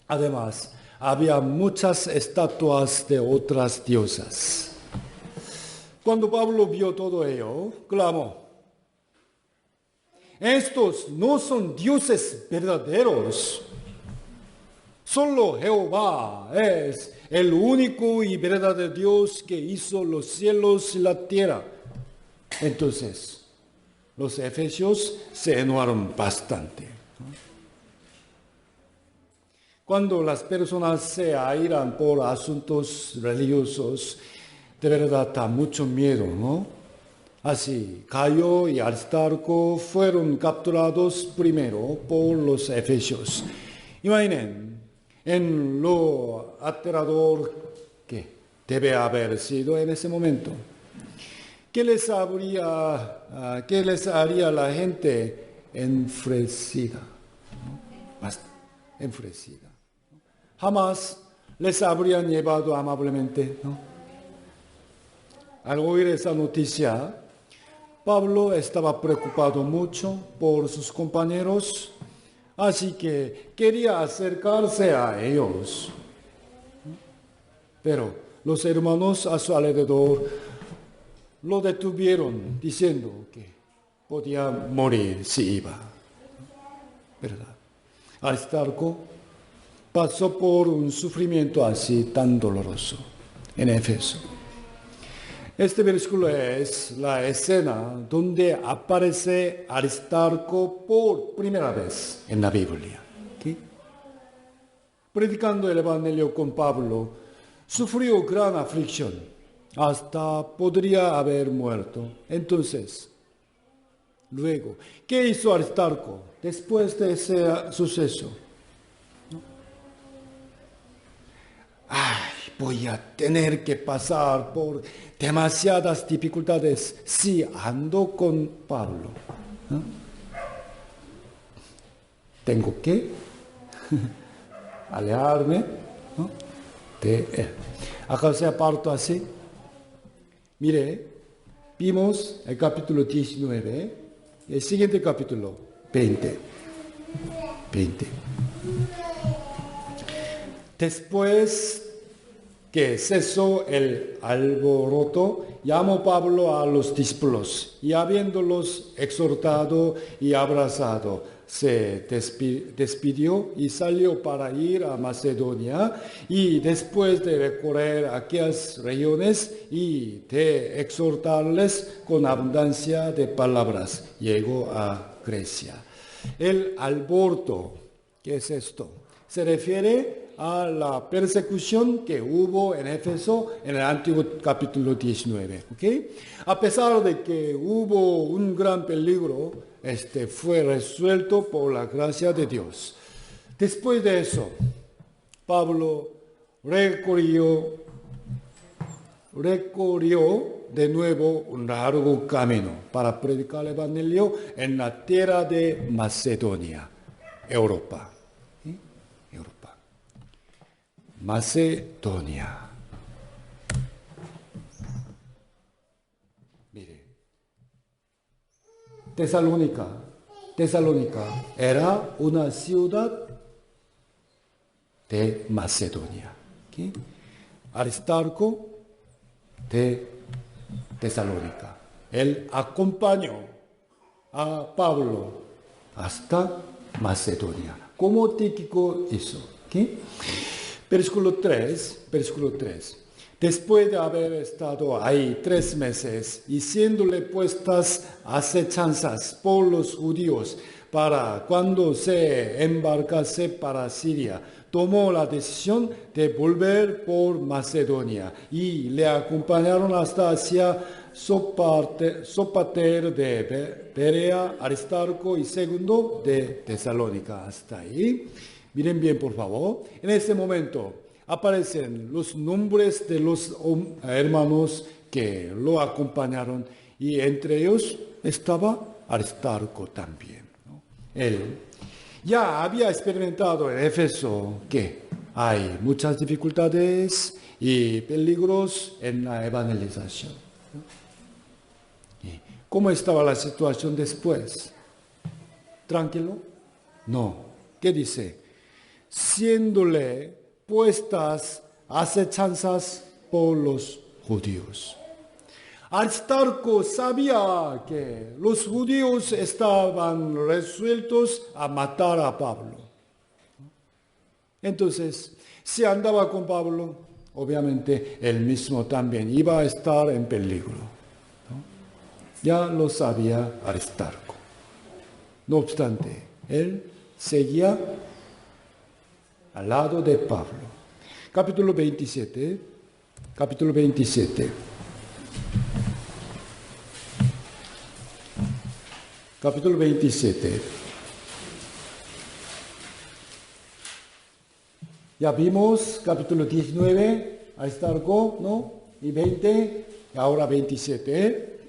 Además, había muchas estatuas de otras diosas. Cuando Pablo vio todo ello, clamó, estos no son dioses verdaderos. Solo Jehová es el único y verdadero Dios que hizo los cielos y la tierra. Entonces, los efesios se enojaron bastante. Cuando las personas se airan por asuntos religiosos, de verdad da mucho miedo, ¿no? Así, Gayo y Aristarco fueron capturados primero por los efesios. Imaginen en lo aterrador que debe haber sido en ese momento. ¿Qué les haría la gente enfurecida? Enfurecida. Jamás les habrían llevado amablemente, ¿no? Al oír esa noticia, Pablo estaba preocupado mucho por sus compañeros, así que quería acercarse a ellos. Pero los hermanos a su alrededor lo detuvieron diciendo que podía morir si iba. ¿Verdad? Aristarco pasó por un sufrimiento así tan doloroso en Éfeso. Este versículo es la escena donde aparece Aristarco por primera vez en la Biblia. ¿Okay? Predicando el Evangelio con Pablo, sufrió gran aflicción, hasta podría haber muerto. Entonces, luego, ¿qué hizo Aristarco después de ese suceso? Voy a tener que pasar por demasiadas dificultades si ando con Pablo. ¿No? Tengo que alejarme, ¿no?, de él. Acá se apartó así. Mire, vimos el capítulo 19, el siguiente capítulo, 20. Después que cesó el alboroto, llamó Pablo a los discípulos y habiéndolos exhortado y abrazado, se despidió y salió para ir a Macedonia, y después de recorrer aquellas regiones y de exhortarles con abundancia de palabras, llegó a Grecia. El alboroto, ¿qué es esto? Se refiere a la persecución que hubo en Éfeso en el antiguo capítulo 19. ¿Okay? A pesar de que hubo un gran peligro, fue resuelto por la gracia de Dios. Después de eso, Pablo recorrió de nuevo un largo camino para predicar el Evangelio en la tierra de Macedonia, Europa. Macedonia. Mire, Tesalónica era una ciudad de Macedonia. ¿Okay? Aristarco de Tesalónica. Él acompañó a Pablo hasta Macedonia, como Tíquico hizo. ¿Okay? Versículo 3. Después de haber estado ahí 3 meses y siéndole puestas acechanzas por los judíos para cuando se embarcase para Siria, tomó la decisión de volver por Macedonia y le acompañaron hasta hacia Sopater de Berea, Aristarco y Segundo de Tesalónica. Hasta ahí. Miren bien, por favor. En este momento aparecen los nombres de los hermanos que lo acompañaron y entre ellos estaba Aristarco también, ¿no? Él ya había experimentado en Éfeso que hay muchas dificultades y peligros en la evangelización. ¿Y cómo estaba la situación después? ¿Tranquilo? No. ¿Qué dice? Siéndole puestas acechanzas por los judíos. Aristarco sabía que los judíos estaban resueltos a matar a Pablo. Entonces, si andaba con Pablo, obviamente él mismo también iba a estar en peligro, ¿no? Ya lo sabía Aristarco. No obstante, él seguía al lado de Pablo. Capítulo 27. Capítulo 27. Capítulo 27. Ya vimos capítulo 19, Aristarco, ¿no? Y 20, y ahora 27.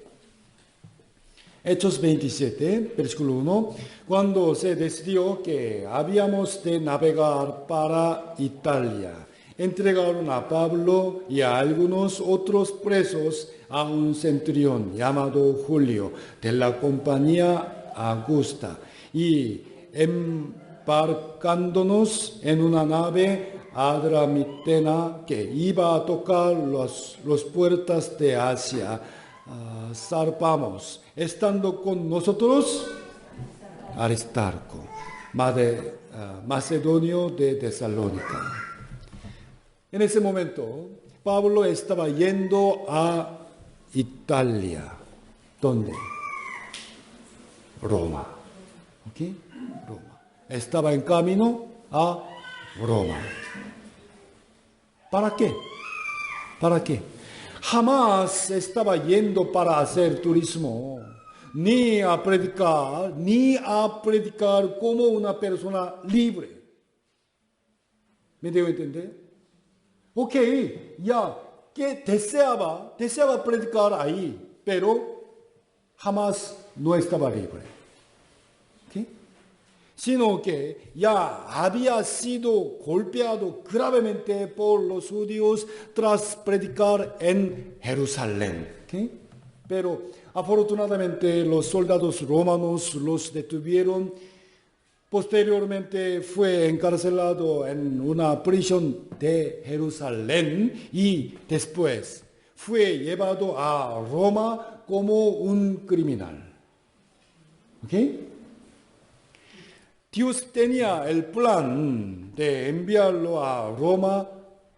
Hechos 27, versículo 1. Cuando se decidió que habíamos de navegar para Italia, entregaron a Pablo y a algunos otros presos a un centurión llamado Julio de la compañía Augusta, y embarcándonos en una nave adramitena que iba a tocar los puertos de Asia, zarpamos, estando con nosotros Aristarco, macedonio de Tesalónica. En ese momento, Pablo estaba yendo a Italia. ¿Dónde? Roma. ¿Ok? Roma. Estaba en camino a Roma. ¿Para qué? ¿Para qué? Jamás estaba yendo para hacer turismo, ni a predicar como una persona libre. ¿Me debo entender? Ok, ya, que deseaba predicar ahí, pero jamás no estaba libre. ¿Okay? Sino que ya había sido golpeado gravemente por los judíos tras predicar en Jerusalén. ¿Okay? Pero afortunadamente los soldados romanos los detuvieron. Posteriormente fue encarcelado en una prisión de Jerusalén y después fue llevado a Roma como un criminal. ¿Ok? Dios tenía el plan de enviarlo a Roma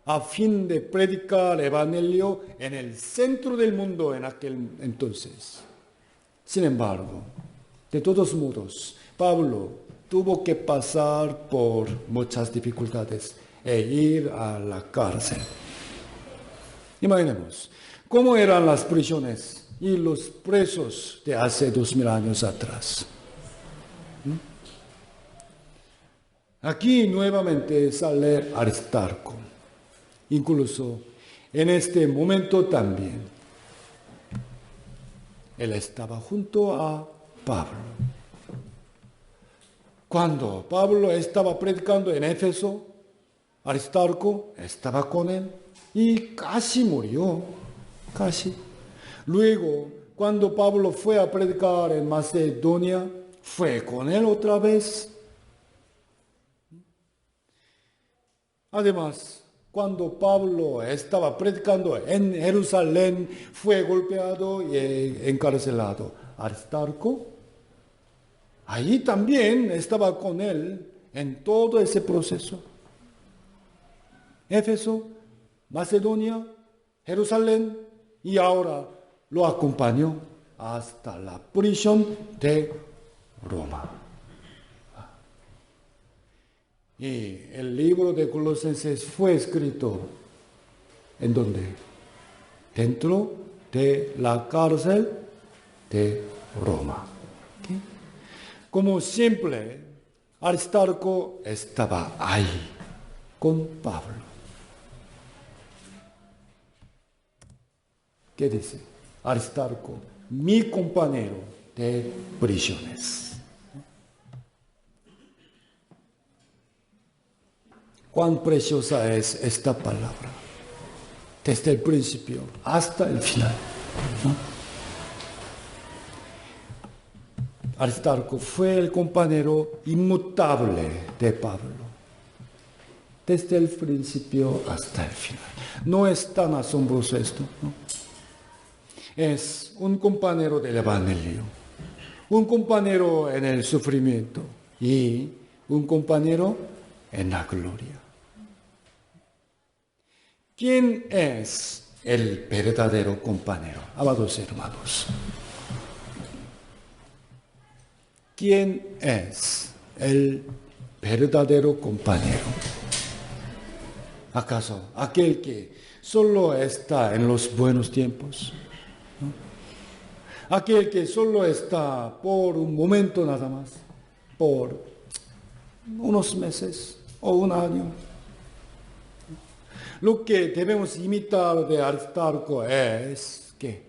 a fin de predicar el evangelio en el centro del mundo en aquel entonces. Sin embargo, de todos modos, Pablo tuvo que pasar por muchas dificultades e ir a la cárcel. Imaginemos cómo eran las prisiones y los presos de hace 2000 años atrás. Aquí nuevamente sale Aristarco. Incluso en este momento también él estaba junto a Pablo. Cuando Pablo estaba predicando en Éfeso, Aristarco estaba con él y casi murió, casi. Luego, cuando Pablo fue a predicar en Macedonia, fue con él otra vez. Además, cuando Pablo estaba predicando en Jerusalén, fue golpeado y encarcelado. Aristarco allí también estaba con él en todo ese proceso. Éfeso, Macedonia, Jerusalén, y ahora lo acompañó hasta la prisión de Roma. Y el libro de Colosenses fue escrito ¿en dónde? Dentro de la cárcel de Roma. ¿Okay? Como siempre, Aristarco estaba ahí con Pablo. ¿Qué dice? Aristarco, mi compañero de prisiones. Cuán preciosa es esta palabra, desde el principio hasta el final, ¿no? Aristarco fue el compañero inmutable de Pablo, desde el principio hasta el final. No es tan asombroso esto, ¿no? Es un compañero del Evangelio, un compañero en el sufrimiento y un compañero en la gloria. ¿Quién es el verdadero compañero? Amados hermanos, ¿quién es el verdadero compañero? ¿Acaso aquel que solo está en los buenos tiempos? ¿No? Aquel que solo está por un momento nada más, por unos meses o un año. Lo que debemos imitar de Aristarco es que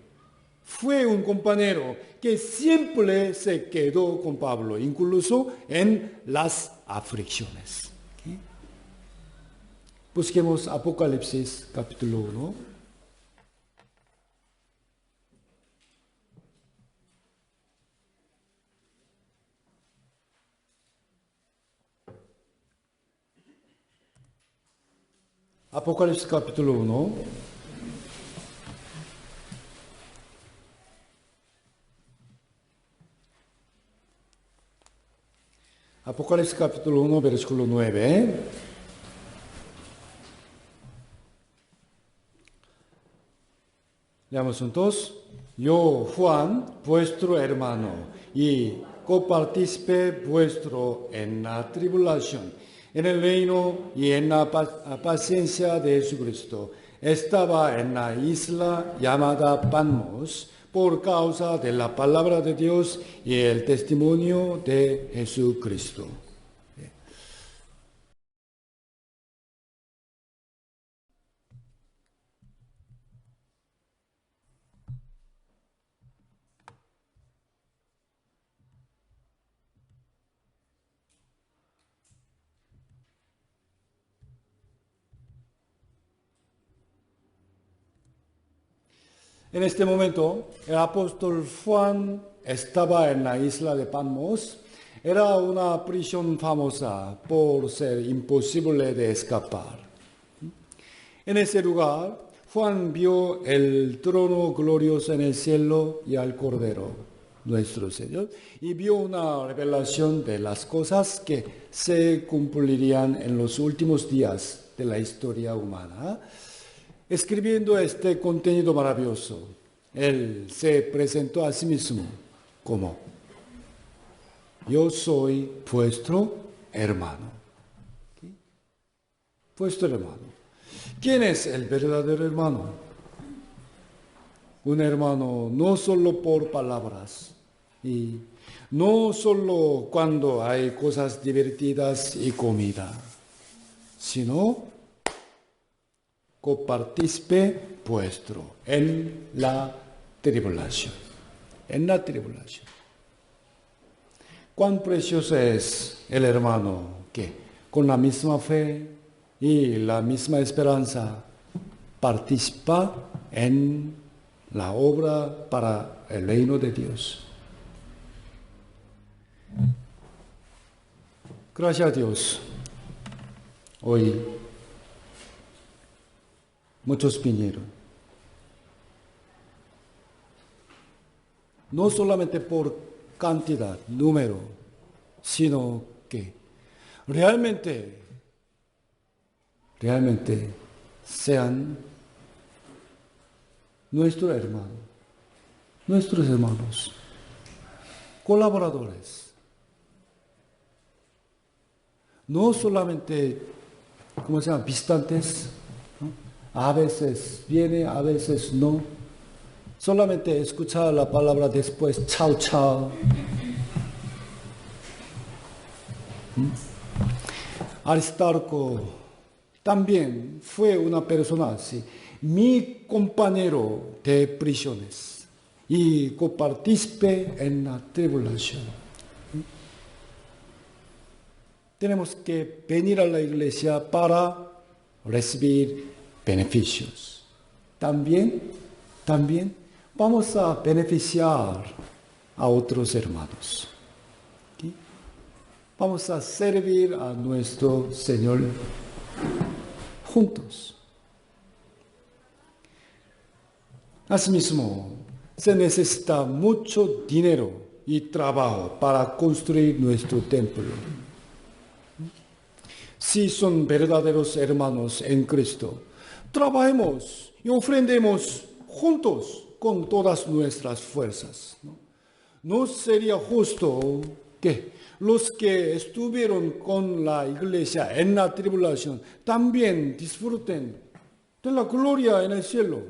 fue un compañero que siempre se quedó con Pablo, incluso en las aflicciones. ¿Okay? Busquemos Apocalipsis capítulo 1. Apocalipsis capítulo 1. Apocalipsis capítulo 1, versículo 9. Leamos juntos. Yo, Juan, vuestro hermano, y copartícipe vuestro en la tribulación, en el reino y en la paciencia de Jesucristo, estaba en la isla llamada Patmos por causa de la palabra de Dios y el testimonio de Jesucristo. En este momento, el apóstol Juan estaba en la isla de Patmos. Era una prisión famosa por ser imposible de escapar. En ese lugar, Juan vio el trono glorioso en el cielo y al Cordero, nuestro Señor, y vio una revelación de las cosas que se cumplirían en los últimos días de la historia humana. Escribiendo este contenido maravilloso, él se presentó a sí mismo como: yo soy vuestro hermano. ¿Sí? Vuestro hermano. ¿Quién es el verdadero hermano? Un hermano no solo por palabras, y no solo cuando hay cosas divertidas y comida, sino copartícipe vuestro en la tribulación. En la tribulación. Cuán precioso es el hermano que con la misma fe y la misma esperanza participa en la obra para el reino de Dios. Gracias a Dios. Hoy muchos vinieron. No solamente por cantidad, número, sino que realmente sean nuestros hermanos, colaboradores. no solamente, ¿cómo se llama? Distantes, ¿no? A veces viene, a veces no. Solamente escuchar la palabra después, chao, chao. Aristarco también fue una persona así, mi compañero de prisiones y copartícipe en la tribulación. Tenemos que venir a la iglesia para recibir beneficios. También vamos a beneficiar a otros hermanos. ¿Sí? Vamos a servir a nuestro Señor juntos. Asimismo, se necesita mucho dinero y trabajo para construir nuestro templo. Si son verdaderos hermanos en Cristo, trabajemos y ofrendemos juntos con todas nuestras fuerzas. No sería justo que los que estuvieron con la iglesia en la tribulación también disfruten de la gloria en el cielo.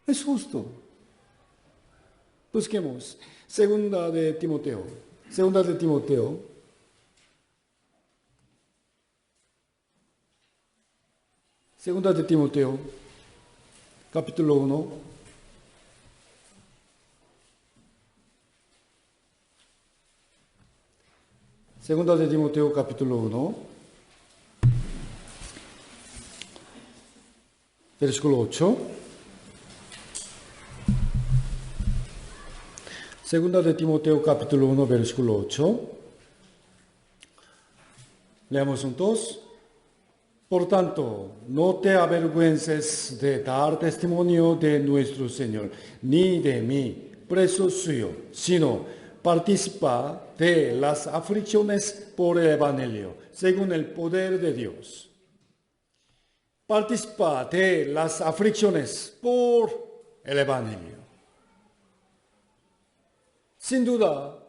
Es justo. Busquemos Segunda de Timoteo, capítulo 1. Segunda de Timoteo, capítulo 1, versículo 8. Segunda de Timoteo, capítulo 1, versículo 8. Leamos juntos. Por tanto, no te avergüences de dar testimonio de nuestro Señor, ni de mí, preso suyo, sino participa de las aflicciones por el Evangelio, según el poder de Dios. Participa de las aflicciones por el Evangelio. Sin duda,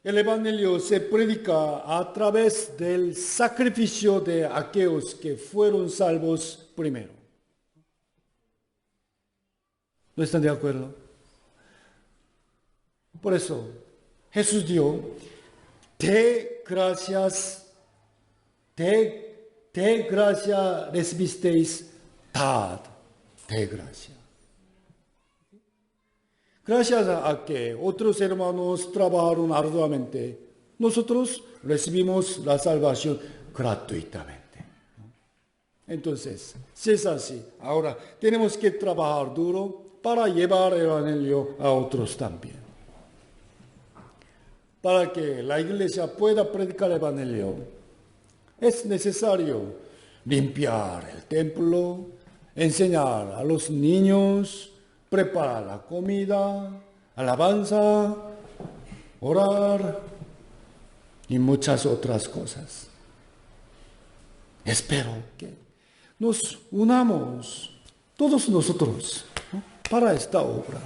el Evangelio se predica a través del sacrificio de aquellos que fueron salvos primero. ¿No están de acuerdo? Por eso, Jesús dijo, de gracia recibisteis, dad de gracia. Gracias a que otros hermanos trabajaron arduamente, nosotros recibimos la salvación gratuitamente. Entonces, si es así, ahora tenemos que trabajar duro para llevar el Evangelio a otros también. Para que la iglesia pueda predicar el Evangelio, es necesario limpiar el templo, enseñar a los niños, preparar la comida, alabanza, orar y muchas otras cosas. Espero que nos unamos todos nosotros, ¿no?, para esta obra.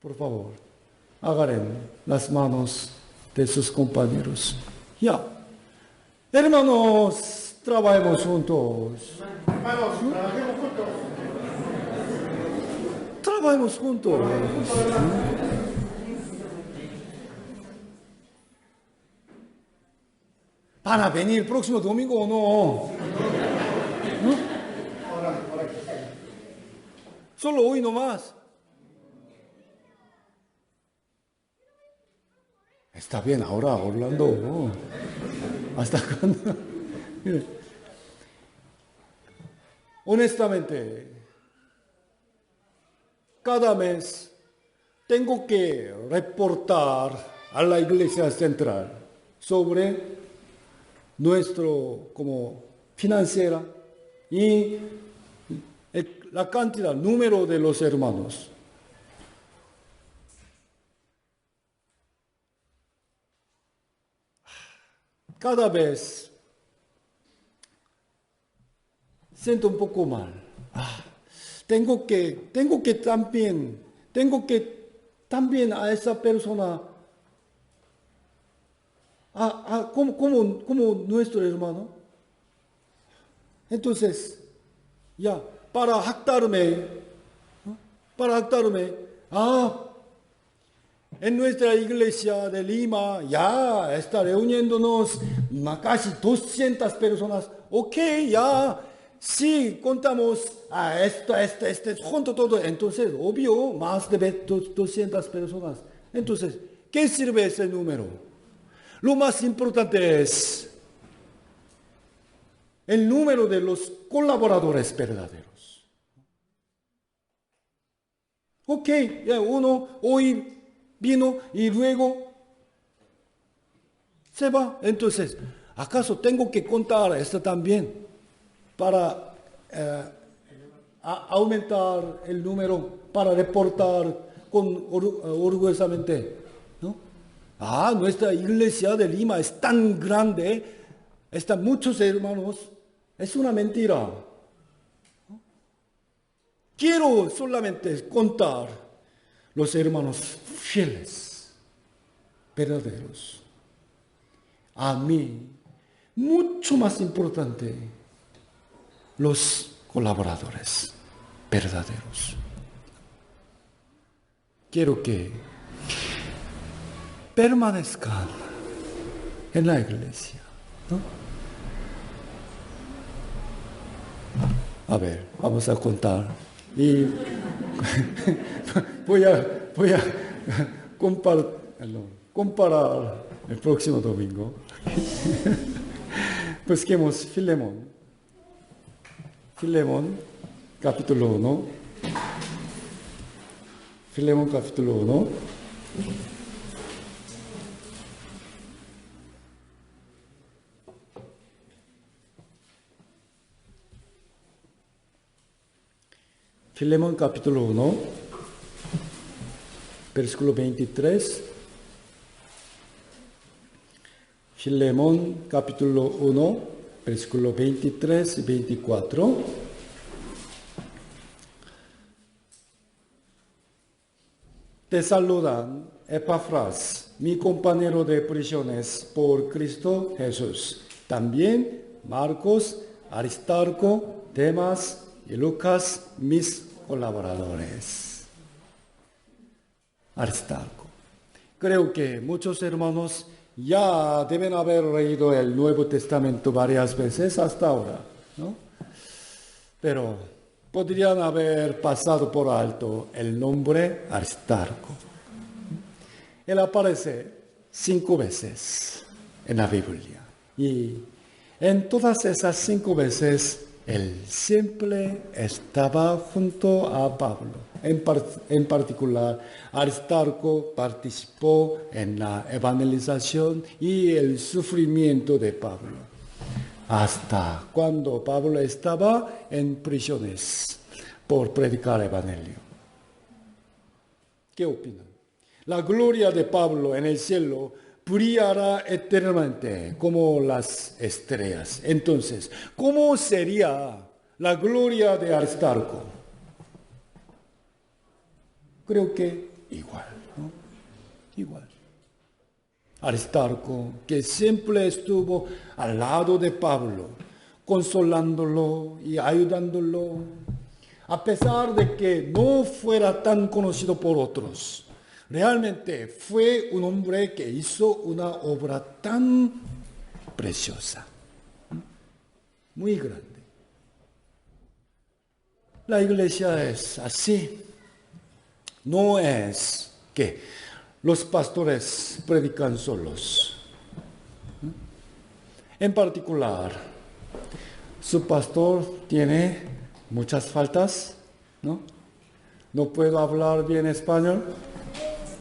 Por favor, agarren las manos de sus compañeros. Ya, hermanos, trabajemos juntos. Trabajemos juntos. ¿Van a venir el próximo domingo o no? ¿No? Solo hoy nomás. Está bien, ahora Orlando, ¿no? ¿Hasta cuándo? Honestamente, cada mes tengo que reportar a la Iglesia Central sobre nuestro como financiera y la cantidad, número de los hermanos. Cada vez siento un poco mal. Tengo que también a esa persona, como nuestro hermano. Entonces, ya, para jactarme, en nuestra iglesia de Lima ya está reuniéndonos casi 200 personas. Ok, ya, sí, contamos junto todo. Entonces, obvio, más de 200 personas. Entonces, ¿qué sirve ese número? Lo más importante es el número de los colaboradores verdaderos. Ok, ya uno hoy vino y luego se va. Entonces, ¿acaso tengo que contar esto también para aumentar el número, para reportar orgullosamente? ¿No? Nuestra iglesia de Lima es tan grande, están muchos hermanos. Es una mentira. Quiero solamente contar los hermanos fieles, verdaderos. A mí, mucho más importante, los colaboradores verdaderos. Quiero que permanezcan en la iglesia, ¿no? A ver, vamos a contar. Y voy a comparar el próximo domingo. Busquemos Filemón, capítulo 1. Filemón, capítulo 1. Filemón capítulo 1, versículo 23. Filemón capítulo 1, versículo 23 y 24. Te saludan Epafras, mi compañero de prisiones por Cristo Jesús. También Marcos, Aristarco, Demas y Lucas, mis colaboradores. Aristarco. Creo que muchos hermanos ya deben haber leído el Nuevo Testamento varias veces hasta ahora, ¿no? Pero podrían haber pasado por alto el nombre Aristarco. Él aparece 5 veces en la Biblia. Y en todas esas 5 veces, él siempre estaba junto a Pablo. En particular, Aristarco participó en la evangelización y el sufrimiento de Pablo, hasta cuando Pablo estaba en prisiones por predicar el evangelio. ¿Qué opinan? La gloria de Pablo en el cielo brillará eternamente como las estrellas. Entonces, ¿cómo sería la gloria de Aristarco? Creo que igual, ¿no? Igual. Aristarco, que siempre estuvo al lado de Pablo, consolándolo y ayudándolo, a pesar de que no fuera tan conocido por otros. Realmente fue un hombre que hizo una obra tan preciosa, muy grande. La iglesia es así. No es que los pastores predican solos. En particular, su pastor tiene muchas faltas, ¿no? No puedo hablar bien español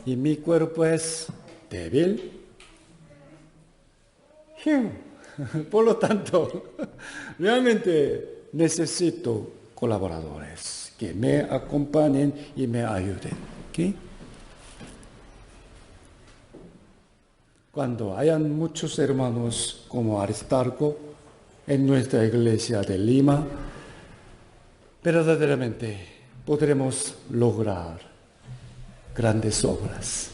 y mi cuerpo es débil. Por lo tanto, realmente necesito colaboradores que me acompañen y me ayuden. ¿Okay? Cuando hayan muchos hermanos como Aristarco en nuestra iglesia de Lima, verdaderamente podremos lograr grandes obras.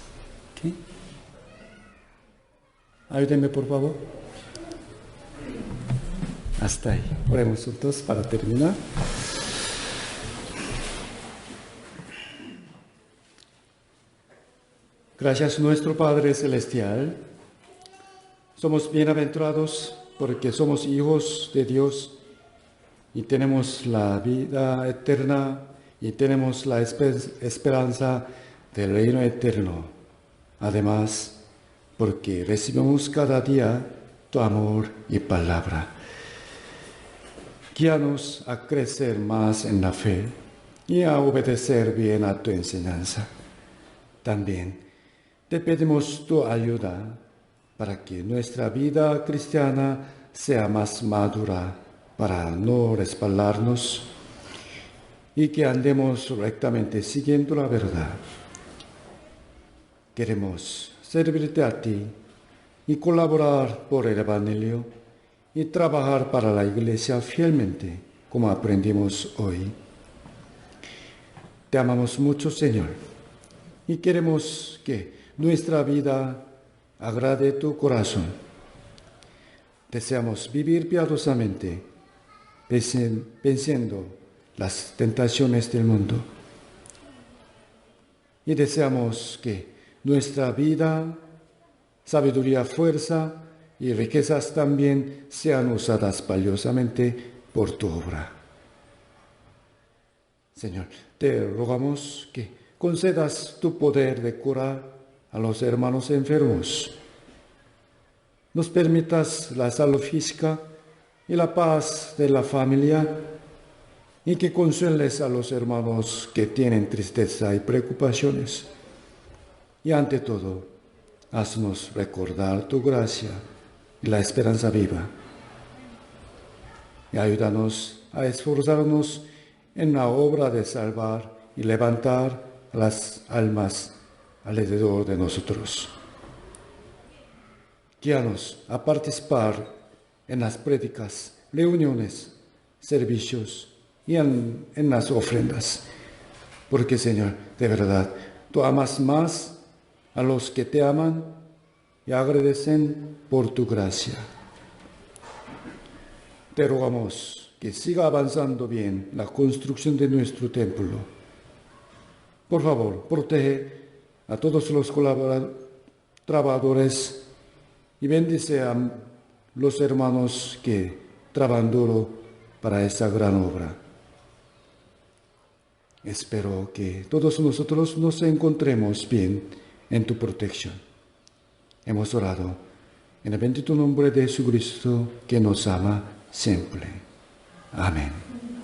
¿Okay? Ayúdenme, por favor. Hasta ahí. Oremos juntos para terminar. Gracias, nuestro Padre Celestial. Somos bienaventurados porque somos hijos de Dios y tenemos la vida eterna y tenemos la esperanza del reino eterno. Además, porque recibimos cada día tu amor y palabra. Guíanos a crecer más en la fe y a obedecer bien a tu enseñanza. También te pedimos tu ayuda para que nuestra vida cristiana sea más madura, para no resbalarnos y que andemos rectamente siguiendo la verdad. Queremos servirte a ti y colaborar por el Evangelio y trabajar para la Iglesia fielmente, como aprendimos hoy. Te amamos mucho, Señor, y queremos que nuestra vida agrade tu corazón. Deseamos vivir piadosamente, venciendo las tentaciones del mundo. Y deseamos que nuestra vida, sabiduría, fuerza y riquezas también sean usadas valiosamente por tu obra. Señor, te rogamos que concedas tu poder de curar a los hermanos enfermos. Nos permitas la salud física y la paz de la familia y que consueles a los hermanos que tienen tristeza y preocupaciones. Y ante todo, haznos recordar tu gracia y la esperanza viva. Y ayúdanos a esforzarnos en la obra de salvar y levantar las almas alrededor de nosotros. Guíanos a participar en las prédicas, reuniones, servicios y en las ofrendas. Porque, Señor, de verdad, tú amas más a los que te aman y agradecen por tu gracia. Te rogamos que siga avanzando bien la construcción de nuestro templo. Por favor, protege a todos los trabajadores y bendice a los hermanos que trabajan duro para esta gran obra. Espero que todos nosotros nos encontremos bien en tu protección. Hemos orado en el bendito nombre de Jesucristo, que nos ama siempre. Amén.